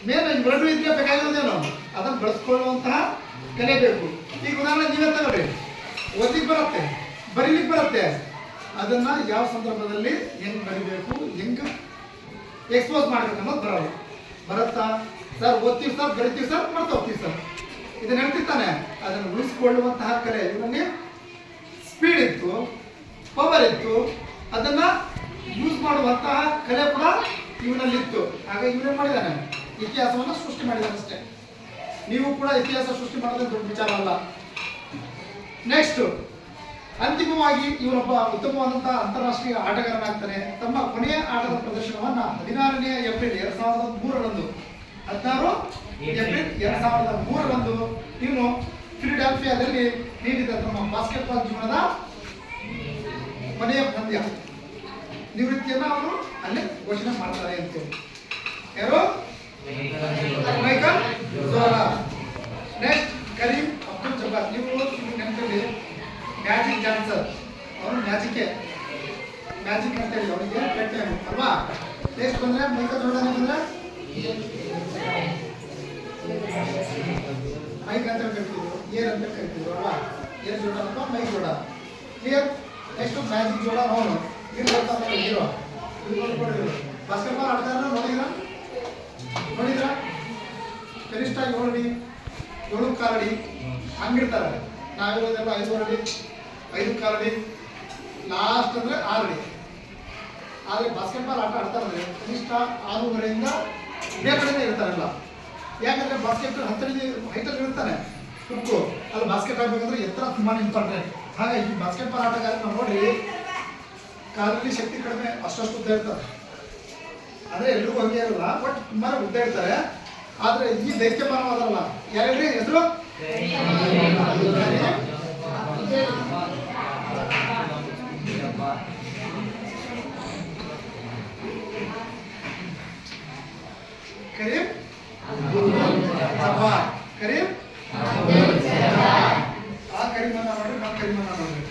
ಮೇನ್ ಇವೆರಡು ಇದ್ರೆ ಬೇಕಾಗಿರೋದೇನು, ಅದನ್ನು ಬಳಸ್ಕೊಳ್ಳುವಂತಹ ಕಲೆ ಬೇಕು. ಈಗ ಉದಾಹರಣೆ ನೀವೇ ತಗೊಳ್ರಿ, ಓದ್ಲಿಕ್ಕೆ ಬರುತ್ತೆ, ಬರೀಲಿಕ್ಕೆ ಬರುತ್ತೆ, ಅದನ್ನ ಯಾವ ಸಂದರ್ಭದಲ್ಲಿ ಹೆಂಗ್ ಬರಿಬೇಕು, ಹೆಂಗ್ ಎಕ್ಸ್ಪೋಸ್ ಮಾಡ್ಬೇಕು ಅನ್ನೋದು ಬರುತ್ತಾ? ಸರ್ ಓದ್ತೀವಿ ಸರ್, ಬರಿತೀವಿ ಸರ್, ಮಾಡ್ತಾ ಹೋಗ್ತೀವಿ ಸರ್, ಇದನ್ನ ಹೇಳ್ತಿರ್ತಾನೆ. ಅದನ್ನು ಉಳಿಸ್ಕೊಳ್ಳುವಂತಹ ಕಲೆ ಇವನಲ್ಲಿ ಸ್ಪೀಡ್ ಇತ್ತು, ಪವರ್ ಇತ್ತು, ಅದನ್ನ ಯೂಸ್ ಮಾಡುವಂತಹ ಕಲೆ ಕೂಡ ಇವನಲ್ಲಿತ್ತು. ಹಾಗಾಗಿ ಇವನೇ ಮಾಡಿದ್ದಾನೆ, ಇತಿಹಾಸವನ್ನು ಸೃಷ್ಟಿ ಮಾಡಿದ್ದಾನೆ ಅಷ್ಟೇ. ನೀವು ಕೂಡ ಇತಿಹಾಸ ಸೃಷ್ಟಿ ಮಾಡೋದು ದೊಡ್ಡ ವಿಚಾರ ಅಲ್ಲ. ನೆಕ್ಸ್ಟ್ ಅಂತಿಮವಾಗಿ ಇವನೊಬ್ಬ ಉತ್ತಮವಾದಂತಹ ಅಂತಾರಾಷ್ಟ್ರೀಯ ಆಟಗಾರನಾಗ್ತಾನೆ. ತಮ್ಮ ಕೊನೆಯ ಆಟದ ಪ್ರದರ್ಶನವನ್ನ 16ನೇ ಏಪ್ರಿಲ್ 2003ರಂದು 16 ಏಪ್ರಿಲ್ 2003ರಂದು ಇವನು ಫಿಲಿಡೆಲ್ಫಿಯಾದಲ್ಲಿ ನೀಡಿದ ತಮ್ಮ ಬಾಸ್ಕೆಟ್ಬಾಲ್ ಜೀವನದ ಕೊನೆಯ ಪಂದ್ಯ ನಿವೃತ್ತಿಯನ್ನ ಅವರು ಅಲ್ಲಿ ಘೋಷಣೆ ಮಾಡ್ತಾರೆ ಅಂತೇಳಿ. ಯಾರು? Michael Jordan. Next Kareem Abdul Jabbar. ನೀವು ನೆನಪಿರಲಿ, ಮ್ಯಾಜಿಕ್ ಜಾನ್ಸನ್, ಅವನು ಮ್ಯಾಜಿಕ್ ಅಂತ ಹೇಳಿ ಅವನಿಗೆ ಪೆಟ್ ನೇಮ್ ಅಲ್ವಾ. ನೆಕ್ಸ್ಟ್ ಬಂದ್ರೆ ಮೈಕಲ್ ಜೋರ್ಡಾನ್ ಬಂದ್ರೆ ಮೈಕ್ ಅಂತ ಕರಿತಿದ್ರು, ಏರ್ ಅಂತ ಕರಿತಿದ್ರು ಅಲ್ವಾ. ಏರ್ ಜೋರ್ಡಾನ್ ಅಥವಾ Mike Jordan. Clear? Next Magic Jordan ಅವನು ಹೀರೋ. ಬಾಸ್ಕೆಟ್ಬಾಲ್ ಆಟಗಾರನ ನೋಡಿದ್ರ ಕನಿಷ್ಠ 7 ಅಡಿ 7 ಕಾಲು ಅಡಿ ಹಂಗಿರ್ತಾರೆ. ನಾವಿರೋದೆಲ್ಲ 5 ಅಡಿ 5 ಕಾಲು ಅಡಿ, ಲಾಸ್ಟ್ ಅಂದ್ರೆ 6 ಅಡಿ. ಆದರೆ ಬಾಸ್ಕೆಟ್ಬಾಲ್ ಆಟ ಆಡ್ತಾರೆ ಕನಿಷ್ಠ 6.5ರಿಂದ ಇದೇ ಕಡೆನೇ ಇರ್ತಾರಲ್ಲ. ಯಾಕಂದ್ರೆ ಬಾಸ್ಕೆಟ್ 10 ಅಡಿ ಹೈಟಲ್ಲಿ ಇರ್ತಾನೆ ಹುಕ್ಕು, ಅಲ್ಲಿ ಬಾಸ್ಕೆಟ್ ಆಡ್ಬೇಕಂದ್ರೆ ಎತ್ತರ ತುಂಬಾ ಇಂಪಾರ್ಟೆಂಟ್. ಹಾಗಾಗಿ ಬಾಸ್ಕೆಟ್ಬಾಲ್ ಆಟಗಾರನ ನೋಡಿ ಕಾಲಲ್ಲಿ ಶಕ್ತಿ ಕಡಿಮೆ, ಅಷ್ಟು ಉದ್ದ ಇರ್ತಾರೆ. ಅಂದ್ರೆ ಎಲ್ರಿಗೂ ಹಂಗೆ ಇರಲ್ಲ, ಬಟ್ ತುಂಬಾ ಉದ್ದ ಇರ್ತಾರೆ. ಆದ್ರೆ ಈ ದೈತ್ಯಮಾನವಾದಲ್ಲ. ಯಾರ್ರಿ ಹೆಸರು? ಕರೀಂ ಜಬ್ಬಾರ್. ಕರೀಂ ಆ ಕರೀಮನ್ನ ನೋಡ್ರಿ, ನಮ್ಮ ಕರೀಮನ್ನ ನೋಡ್ರಿ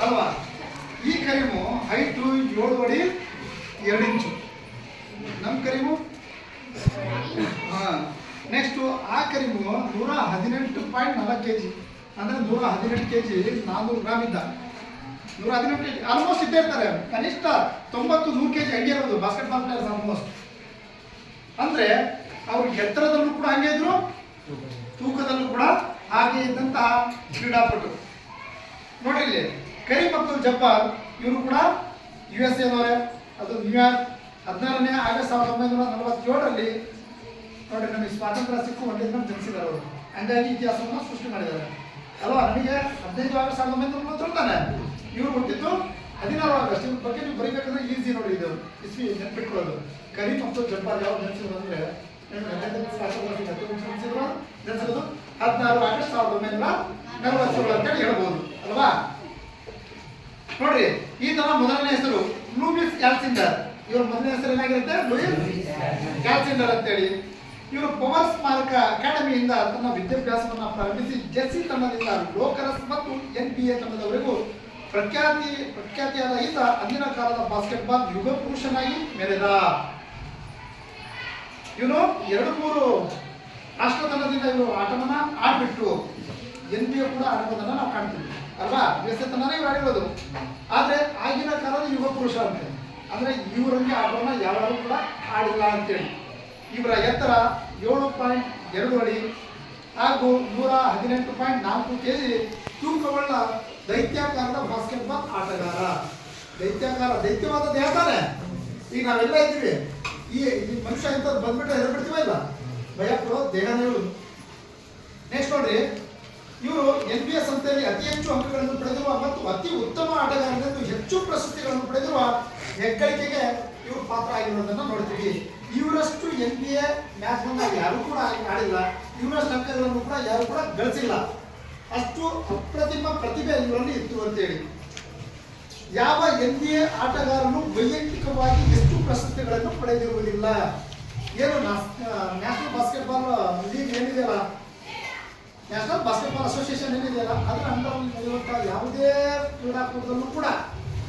ಅಲ್ವಾ. ಈ ಕರೀಮು ಹೈಟು 7 ಅಡಿ 2 ಇಂಚು, ನಮ್ಮ ಕರೀಮು. ನೆಕ್ಸ್ಟ್ ಆ ಕರೀಮು 118.4 kg, ಅಂದ್ರೆ 118 kg 400 ಗ್ರಾಮ್ ಇದ್ದ. 118 kg ಆಲ್ಮೋಸ್ಟ್ ಇದ್ದೇ ಇರ್ತಾರೆ. ಕನಿಷ್ಠ 90-100 kg ಹಂಗೆ ಇರೋದು ಬಾಸ್ಕೆಟ್ಬಾಲ್ ಪ್ಲೇಯರ್ಸ್ ಆಲ್ಮೋಸ್ಟ್. ಅಂದ್ರೆ ಅವ್ರ ಎತ್ತರದಲ್ಲೂ ಕೂಡ ಹಂಗೆ ಇದ್ರು, ತೂಕದಲ್ಲೂ ಕೂಡ ಹಾಗೆ ಇದ್ದಂತಹ ಕ್ರೀಡಾಪಟು. ನೋಡ್ರಿ ಇಲ್ಲಿ ಕರೀಂ ಅಬ್ದುಲ್ ಜಬ್ಬಾರ್, ಇವರು ಕೂಡ USA ನವರೇ. ಅದು ನ್ಯೂಯಾರ್ಕ್ 16ನೇ ಆಗಸ್ಟ್ 1947ರಲ್ಲಿ ನೋಡ್ರಿ ನಮಗೆ ಸ್ವಾತಂತ್ರ್ಯ ಸಿಕ್ಕು 1 ದಿನ ಜನಿಸಿದ್ದಾರೆ ಅವರು. ಹಂಗಾಗಿ ಇತಿಹಾಸವನ್ನು ಸೃಷ್ಟಿ ಮಾಡಿದ್ದಾರೆ ಅಲ್ವಾ. ನಮಗೆ 15 ಆಗಸ್ಟ್ 1930 ತಾನೆ, ಇವರು ಹುಟ್ಟಿದ್ದು 16 ಆಗಸ್ಟ್. ಇವ್ರ ಬಗ್ಗೆ ನೀವು ಬರೀಬೇಕಂದ್ರೆ ಈಸಿ ನೋಡಿ, ಇದು ಇಸ್ವಿ ನೆನ್ಪಿಟ್ಕೊಳ್ಳೋದು. ಕರೀಂ ಅಬ್ದುಲ್ ಜಬ್ಬಾರ್ ಯಾವ ಜನಿಸಿದ್ರು ಅಂದ್ರೆ ಜನಿಸಿರೋದು 16 ಆಗಸ್ಟ್ 1947 ಅಂತೇಳಿ ಹೇಳ್ಬೋದು ಅಲ್ವಾ. ನೋಡ್ರಿ ಈತನ ಮೊದಲನೇ ಹೆಸರು ಲೂಯಿಸ್ ಕ್ಯಾಲ್ಸಿಂಡರ್. ಇವ್ರ ಮೊದಲನೇ ಹೆಸರು ಏನಾಗಿರುತ್ತೆ? ಲೂಯಿಸ್ ಕ್ಯಾಲ್ಸಿಂಡರ್ ಅಂತೇಳಿ. ಇವರು ಪವರ್ ಸ್ಮಾರಕ ಅಕಾಡೆಮಿಯಿಂದ ತನ್ನ ವಿದ್ಯಾಭ್ಯಾಸವನ್ನು ಪ್ರಾರಂಭಿಸಿ ಜೆರ್ಸಿ ತಂಡದಿಂದ ಲೋಕರಸ್ ಮತ್ತು NBA ತಂಡದವರೆಗೂ ಪ್ರಖ್ಯಾತಿಯಾದ ಈತ ಅಂದಿನ ಕಾಲದ ಬಾಸ್ಕೆಟ್ಬಾಲ್ ಯುಗ ಪುರುಷನಾಗಿ ಮೆರೆದ. ಇವನು 2-3 ರಾಷ್ಟ್ರ ತಂಡದಿಂದ ಇವರು ಆಟವನ್ನ ಆಡ್ಬಿಟ್ಟು NBA ಕೂಡ ಆಡಿರೋದನ್ನ ನಾವು ಕಾಣ್ತೀವಿ ಅಲ್ವಾ. ಬೇಸತನೇ ಇವ್ರು ಆಡಿರೋದು. ಆದ್ರೆ ಆಗಿನ ಕಾಲದ ಯುವ ಪುರುಷ ಅಂತ ಅಂದ್ರೆ ಇವರಂಗೆ ಆಟವನ್ನ ಯಾರು ಕೂಡ ಆಡಿಲ್ಲ ಅಂತೇಳಿ. ಇವರ ಎತ್ತರ 7.2 ಅಡಿ ಹಾಗೂ 118.4 kg ತೂಕವುಳ್ಳ ದೈತ್ಯಾಕಾರದ ಬಾಸ್ಕೆಟ್ಬಾಲ್ ಆಟಗಾರ. ದೈತ್ಯವಾದ ದೇಹ ತಾನೆ. ಈಗ ನಾವೆಲ್ಲ ಇದ್ದೀವಿ, ಈ ಮನುಷ್ಯ ಇಂಥದ್ದು ಬಂದ್ಬಿಟ್ರೆ ಹೆದರ್ಬಿಡ್ತೀವ ಇಲ್ಲ, ಭಯ ಕೊಡೋ ದೇಹನೇ ಇವರು. ನೆಕ್ಸ್ಟ್ ನೋಡ್ರಿ, ಇವರು NBA ಸಂಸ್ಥೆಯಲ್ಲಿ ಅತಿ ಹೆಚ್ಚು ಅಂಕಗಳನ್ನು ಪಡೆದಿರುವ ಮತ್ತು ಅತಿ ಉತ್ತಮ ಆಟಗಾರರೆಂದು ಹೆಚ್ಚು ಪ್ರಶಸ್ತಿಗಳನ್ನು ಪಡೆದಿರುವ ಹೆಗ್ಗಳಿಕೆಗೆ ಇವರು ಪಾತ್ರ ಆಗಿರೋದನ್ನ ನೋಡ್ತೀವಿ. ಇವರಷ್ಟು NBA ಮ್ಯಾಚ್ ಬಂದಾಗ ಯಾರು ಕೂಡ ಆಡಿಲ್ಲ, ಇವರಷ್ಟು ಅಂಕಗಳನ್ನು ಕೂಡ ಯಾರು ಕೂಡ ಗಳಿಸಿಲ್ಲ. ಅಷ್ಟು ಅಪ್ರತಿಮ ಪ್ರತಿಭೆ ಇವರಲ್ಲಿ ಇತ್ತು ಅಂತೇಳಿ. ಯಾವ NBA ಆಟಗಾರನು ವೈಯಕ್ತಿಕವಾಗಿ ಎಷ್ಟು ಪ್ರಶಸ್ತಿಗಳನ್ನು ಪಡೆದಿರುವುದಿಲ್ಲ. ಏನು ನ್ಯಾಷನಲ್ ಬಾಸ್ಕೆಟ್ಬಾಲ್ ಲೀಗ್ ಏನಿದೆಯಲ್ಲ, ನ್ಯಾಷನಲ್ ಬಾಸ್ಕೆಟ್ಬಾಲ್ ಅಸೋಸಿಯೇಷನ್ ಏನಿದೆಯಲ್ಲ, ಅದರ ಅಂಡರಲ್ಲಿ ನಡೆಯುವಂತಹ ಯಾವುದೇ ಕ್ರೀಡಾಕೂಟದಲ್ಲೂ ಕೂಡ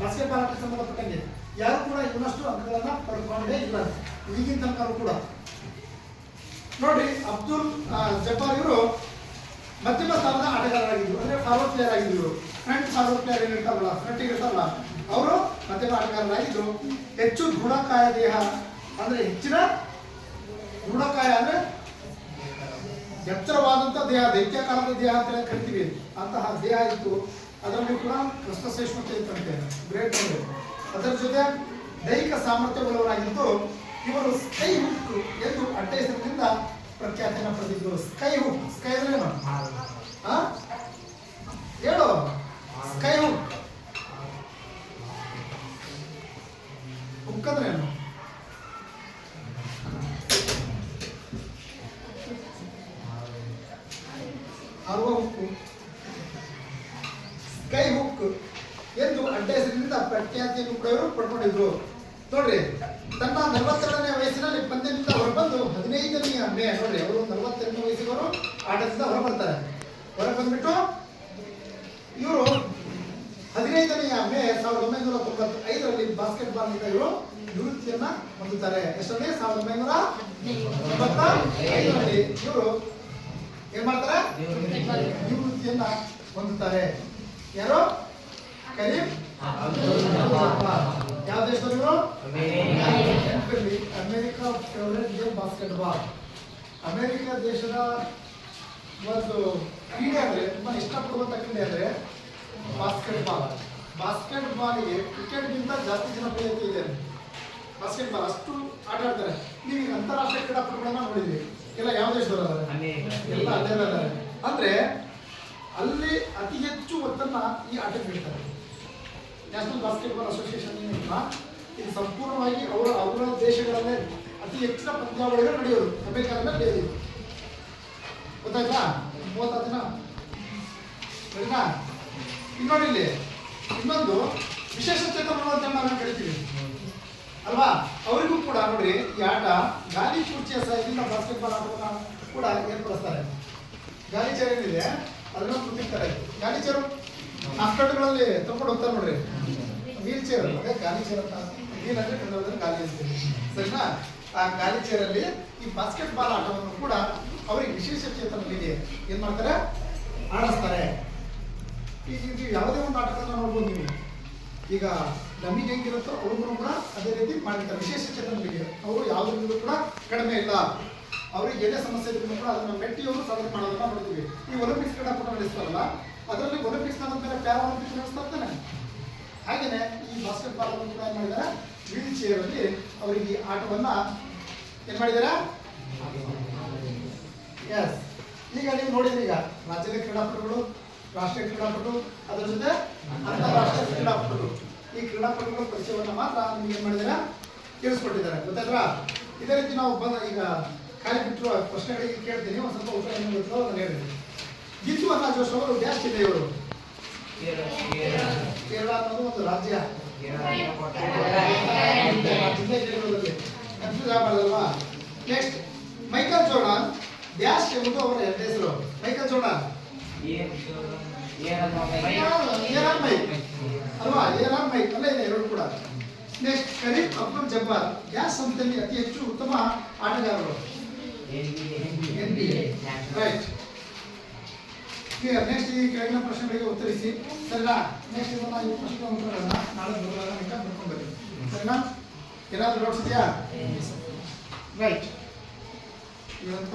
ಬಾಸ್ಕೆಟ್ಬಾಲ್ ಆಟಕ್ಕೆ ಸಂಬಂಧಪಟ್ಟಂಗೆ ಯಾರು ಕೂಡ ಇವನಷ್ಟು ಅಂಕಗಳನ್ನ ಪಡ್ಕೊಂಡೇ ಇಲ್ಲ ಈಗಿನ ತನಕ ಕೂಡ. ನೋಡ್ರಿ, ಅಬ್ದುಲ್ ಜಬ್ಬಾರ್ ಇವರು ಮಧ್ಯಮ ಸ್ಥಾನದ ಆಟಗಾರರಾಗಿದ್ರು, ಅಂದ್ರೆ ಫಾರ್ವರ್ಡ್ ಪ್ಲೇಯರ್ ಆಗಿದ್ರು. ಫ್ರಂಟ್ ಫಾರ್ವರ್ಡ್ ಪ್ಲೇಯರ್ ಏನಿರ್ತಾರಲ್ಲ, ಫ್ರಂಟ್ ಇರ್ತಾರಲ್ಲ, ಅವರು ಮಧ್ಯಮ ಆಟಗಾರರಾಗಿದ್ರು. ಹೆಚ್ಚು ದೃಢಕಾಯ ದೇಹ, ಅಂದ್ರೆ ಹೆಚ್ಚಿನ ದೃಢಕಾಯ ಅಂದ್ರೆ ಎತ್ತರವಾದಂತ ದೇಹ, ದೈತ್ಯಾಕಾರದ ದೇಹ ಅಂತ ಕರಿತೀವಿ, ಅಂತಹ ದೇಹ ಇತ್ತು. ಅದರಲ್ಲಿ ಕೂಡ ಕಷ್ಟ ಸಹಿಷ್ಣುತೆ ಇತ್ತಂತೆ, ಗ್ರೇಟ್. ಅದರ ಜೊತೆ ದೈಹಿಕ ಸಾಮರ್ಥ್ಯವುಳ್ಳವರಾಗಿದ್ದು ಇವರು ಸ್ಕೈ ಹುಕ್ ಎಂದು ಅಡ್ಡ ಹೆಸರಿನಿಂದ ಪ್ರಖ್ಯಾತಿಯನ್ನು ಪಡೆದಿದ್ರು. ಸ್ಕೈ ಹುಕ್, ಸ್ಕೈ ಅಂದ್ರೆ ಏನು ಹೇಳು? ಸ್ಕೈ ಹುಕ್, ಹುಕ್ ಅಂದ್ರೆ ಏನು? ಹಾರುವ ಹುಕ್ಕು, ಸ್ಕೈ ಹುಕ್ ಎಂದು ಅಡ್ಡ ಹೆಸರಿನಿಂದ ಪ್ರಖ್ಯಾತಿಯನ್ನು ಕೂಡ ಇವರು ಪಡ್ಕೊಂಡಿದ್ರು. ನೋಡ್ರಿ, ತನ್ನ 42ನೇ ವಯಸ್ಸಿನಲ್ಲಿ ಪಂದ್ಯದಿಂದ ಹೊರಬಂದು 15ನೇ ಮೇ, ನೋಡ್ರಿ ಅವರು 42ನೇ ವಯಸ್ಸಿನವರು ಆಟದಿಂದ ಹೊರಬರ್ತಾರೆ. ಹೊರಬಂದ್ಬಿಟ್ಟು ಇವರು 15ನೇ ಮೇ 1995ರಲ್ಲಿ ಬಾಸ್ಕೆಟ್ಬಾಲ್ ನಿಂದ ಇವರು ನಿವೃತ್ತಿಯನ್ನ ಹೊಂದುತ್ತಾರೆ. ಎಷ್ಟರಲ್ಲಿ? 1995ರಲ್ಲಿ ಇವರು ಏನ್ ಮಾಡ್ತಾರೆ? ನಿವೃತ್ತಿಯನ್ನ ಹೊಂದುತ್ತಾರೆ. ಯಾರು? ಕರೀಂ ಅಬ್ದುಲ್ ಜಬ್ಬಾರ್. ಯಾವ ದೇಶದವರು? America favourite game basketball. America ದೇಶದ ಒಂದು ಕ್ರೀಡೆ ಅಂದ್ರೆ ತುಂಬಾ ಇಷ್ಟಪಡುವಂತ ಕ್ರೀಡೆ ಅಂದ್ರೆ ಬಾಸ್ಕೆಟ್ಬಾಲ್. ಬಾಸ್ಕೆಟ್ಬಾಲ್ಗೆ ಕ್ರಿಕೆಟ್ಗಿಂತ ಜಾಸ್ತಿ ಜನಪ್ರಿಯತೆ ಇದೆ. ಬಾಸ್ಕೆಟ್ಬಾಲ್ ಅಷ್ಟು ಆಟ ಆಡ್ತಾರೆ. ನೀವು ಅಂತಾರಾಷ್ಟ್ರೀಯ ಕ್ರೀಡಾಪಟುಗಳನ್ನ ನೋಡಿದ್ವಿ, ಎಲ್ಲ ಯಾವ ದೇಶದವರು? ಎಲ್ಲ ಅಲ್ಲೇ ಇದ್ದಾರೆ. ಅಂದ್ರೆ ಅಲ್ಲಿ ಅತಿ ಹೆಚ್ಚು ಒತ್ತನ್ನ ಈ ಆಟಕ್ಕೆ ನೀಡ್ತಾರೆ. ನ್ಯಾಷನಲ್ ಬಾಸ್ಕೆಟ್ಬಾಲ್ ಅಸೋಸಿಯೇಷನ್ ಇದು ಸಂಪೂರ್ಣವಾಗಿ ಅವರ ದೇಶಗಳಲ್ಲೇ ಅತಿ ಹೆಚ್ಚಿನ ಪಂದ್ಯಾವಳಿಗಳು ನಡೆಯೋದು ಅಮೆರಿಕದಲ್ಲೇ ನಡೆಯೋದು. ಗೊತ್ತಾಯ್ತಾ? 30 ದಿನ ಸರಿನಾ? ಇನ್ನೊಂದು ಇಲ್ಲಿ ಇನ್ನೊಂದು ವಿಶೇಷ ಚೇತನರು ಅಂತ ನಾವು ಕರಿತೀವಿ ಅಲ್ವಾ? ಅವರಿಗೂ ಕೂಡ ನೋಡ್ರಿ, ಈ ಆಟ ಗಾಲಿ ಕುರ್ಚಿಯ ಸಹಾಯದಿಂದ ಬಾಸ್ಕೆಟ್ಬಾಲ್ ಆಟವನ್ನು ಕೂಡ ಏರ್ಪಡಿಸ್ತಾರೆ. ಗಾಲಿ ಚೇರ್ ಏನಿದೆ ಅದನ್ನ ಕೂತಿರ್ತಾರೆ. ಗಾಲಿ ಚೇರು ಹಾಸ್ಪಿಟಲ್ಗಳಲ್ಲಿ ತಗೊಂಡು ಹೋಗ್ತಾರೆ ನೋಡ್ರಿ, ವೀಲ್ ಚೇರ್ ಅದೇ ಗಾಲಿ ಚೇರ್ ಅಂತ. ವೀಲ್ ಅಂದ್ರೆ ಕನ್ನಡದಲ್ಲಿ ಗಾಲಿ ಅಂತೀವಿ, ಸರಿನಾ? ಆ ಗಾಲಿ ಚೇರಲ್ಲಿ ಈ ಬಾಸ್ಕೆಟ್ಬಾಲ್ ಆಟವನ್ನು ಕೂಡ ಅವರಿಗೆ ವಿಶೇಷ ಚೇತನರಿಗೆ ಏನ್ ಮಾಡ್ತಾರೆ? ಆಡಿಸ್ತಾರೆ. ಈಗ ಯಾವುದೇ ಒಂದು ಆಟಗಳನ್ನ ನೋಡ್ಬೋದು ನೀವು. ಈಗ ನಮಗೆ ಹೆಂಗಿರುತ್ತೋ ಅವ್ರಿಗೂ ಕೂಡ ಅದೇ ರೀತಿ ಮಾಡಿರ್ತಾರೆ. ವಿಶೇಷ ಚೇತನರಿಗೆ ಅವರು ಯಾವುದರಿಂದ ಕೂಡ ಕಡಿಮೆ ಇಲ್ಲ. ಅವ್ರಿಗೆ ಏನೇ ಸಮಸ್ಯೆ ಇದ್ರೂ ಕೂಡ ಅದನ್ನ ಮೆಟ್ಟಿ ಅವರು ಸಾಧನೆ ಮಾಡೋದನ್ನ ನೋಡ್ತೀವಿ. ಈ ಒಲಿಂಪಿಕ್ಸ್ ಕ್ರೀಡಾಕೂಟ ನಡೆಸ್ತಾರಲ್ಲ, ಅದರಲ್ಲಿ ಒಲಿಂಪಿಕ್ಸ್ ನಂತರ ಪ್ಯಾರಾ ಒಲಿಂಪಿಕ್ಸ್ ನಡೆಸ್ತಾ ಇರ್ತಾನೆ. ಹಾಗೇನೆ ಈ ಬಾಸ್ಕೆಟ್ಬಾಲ್ ಅನ್ನು ಕೂಡ ಏನ್ ಮಾಡಿದ್ದಾರೆ? ವೀಲ್ ಚೇರ್ ಅಲ್ಲಿ ಅವರಿಗೆ ಆಟವನ್ನ ಏನ್ ಮಾಡಿದ್ದಾರೆ? ಎಸ್. ಈಗ ನೀವು ನೋಡಿದ್ರಿ, ಈಗ ರಾಜ್ಯದ ಕ್ರೀಡಾಪಟುಗಳು, ರಾಷ್ಟ್ರೀಯ ಕ್ರೀಡಾಪಟು, ಅದರ ಜೊತೆ ಅಂತಾರಾಷ್ಟ್ರೀಯ ಕ್ರೀಡಾಪಟುಗಳು, ಈ ಕ್ರೀಡಾಪಟುಗಳ ಪರಿಚಯವನ್ನ ಮಾತ್ರ ನಿಮ್ಗೆ ಏನ್ ಮಾಡಿದ್ದಾರೆ? ತಿಳಿಸ್ಕೊಟ್ಟಿದ್ದಾರೆ. ಗೊತ್ತಾಯ್ತಾ? ಇದೇ ರೀತಿ ನಾವು ಈಗ ಖಾಲಿ ಬಿಟ್ಟರು ಪ್ರಶ್ನೆಗಳಿಗೆ ಕೇಳ್ತೀನಿ, ಒಂದು ಸ್ವಲ್ಪ ಉತ್ತರ ಏನು ಗೊತ್ತೋ ಅದನ್ನು ಹೇಳಿದ್ವಿ. ಜಿತು ಅನ್ನೋ ಜೋಶ್ ಅವರು ಡ್ಯಾಶ್ ಜಿಲ್ಲೆಯವರು. ಕೇರಳ ಅನ್ನೋದು ಒಂದು ರಾಜ್ಯ, ಕನ್ಫ್ಯೂಸ್ ಆಗಬಾರ್ದಲ್ವಾ? ನೆಕ್ಸ್ಟ್, ಮೈಕಲ್ ಜೋರ್ಡನ್ ಡ್ಯಾಶ್ ಎಂಬುದು ಅವರ ಹೆಸರು. ಮೈಕಲ್ ಜೋರ್ಡನ್ ಅಲ್ವಾ? ಏರಾನ್ ಮೈಕ್ ಅಲ್ಲೇ ಇದೆ ಎರಡು ಕೂಡ. Next, Kareem Abdul Jabbar dash ಸಂಸ್ಥೆಯಲ್ಲಿ ಅತಿ ಹೆಚ್ಚು ಉತ್ತಮ ಆಟಗಾರರು. ರೈಟ್. ಕ್ಲಿಯರ್. ನೆಕ್ಸ್ಟ್ ಈ ಕೆಳಗಿನ ಪ್ರಶ್ನೆಗಳಿಗೆ ಉತ್ತರಿಸಿ. ಸರಿನಾ? ನೆಕ್ಸ್ಟ್ ಇದನ್ನ ಈ ಪ್ರಶ್ನೆ ಉತ್ತರಗಳನ್ನ ನಾಳೆ ಬರುವಾಗ ನಿಮಗೆ ಬರ್ಕೊಂಡು ಬನ್ನಿ. ಸರಿನಾ? ಏನಾದರೂ ಡೌಟ್ಸ್ ಇದೆಯಾ? ರೈಟ್. ಇದಂತ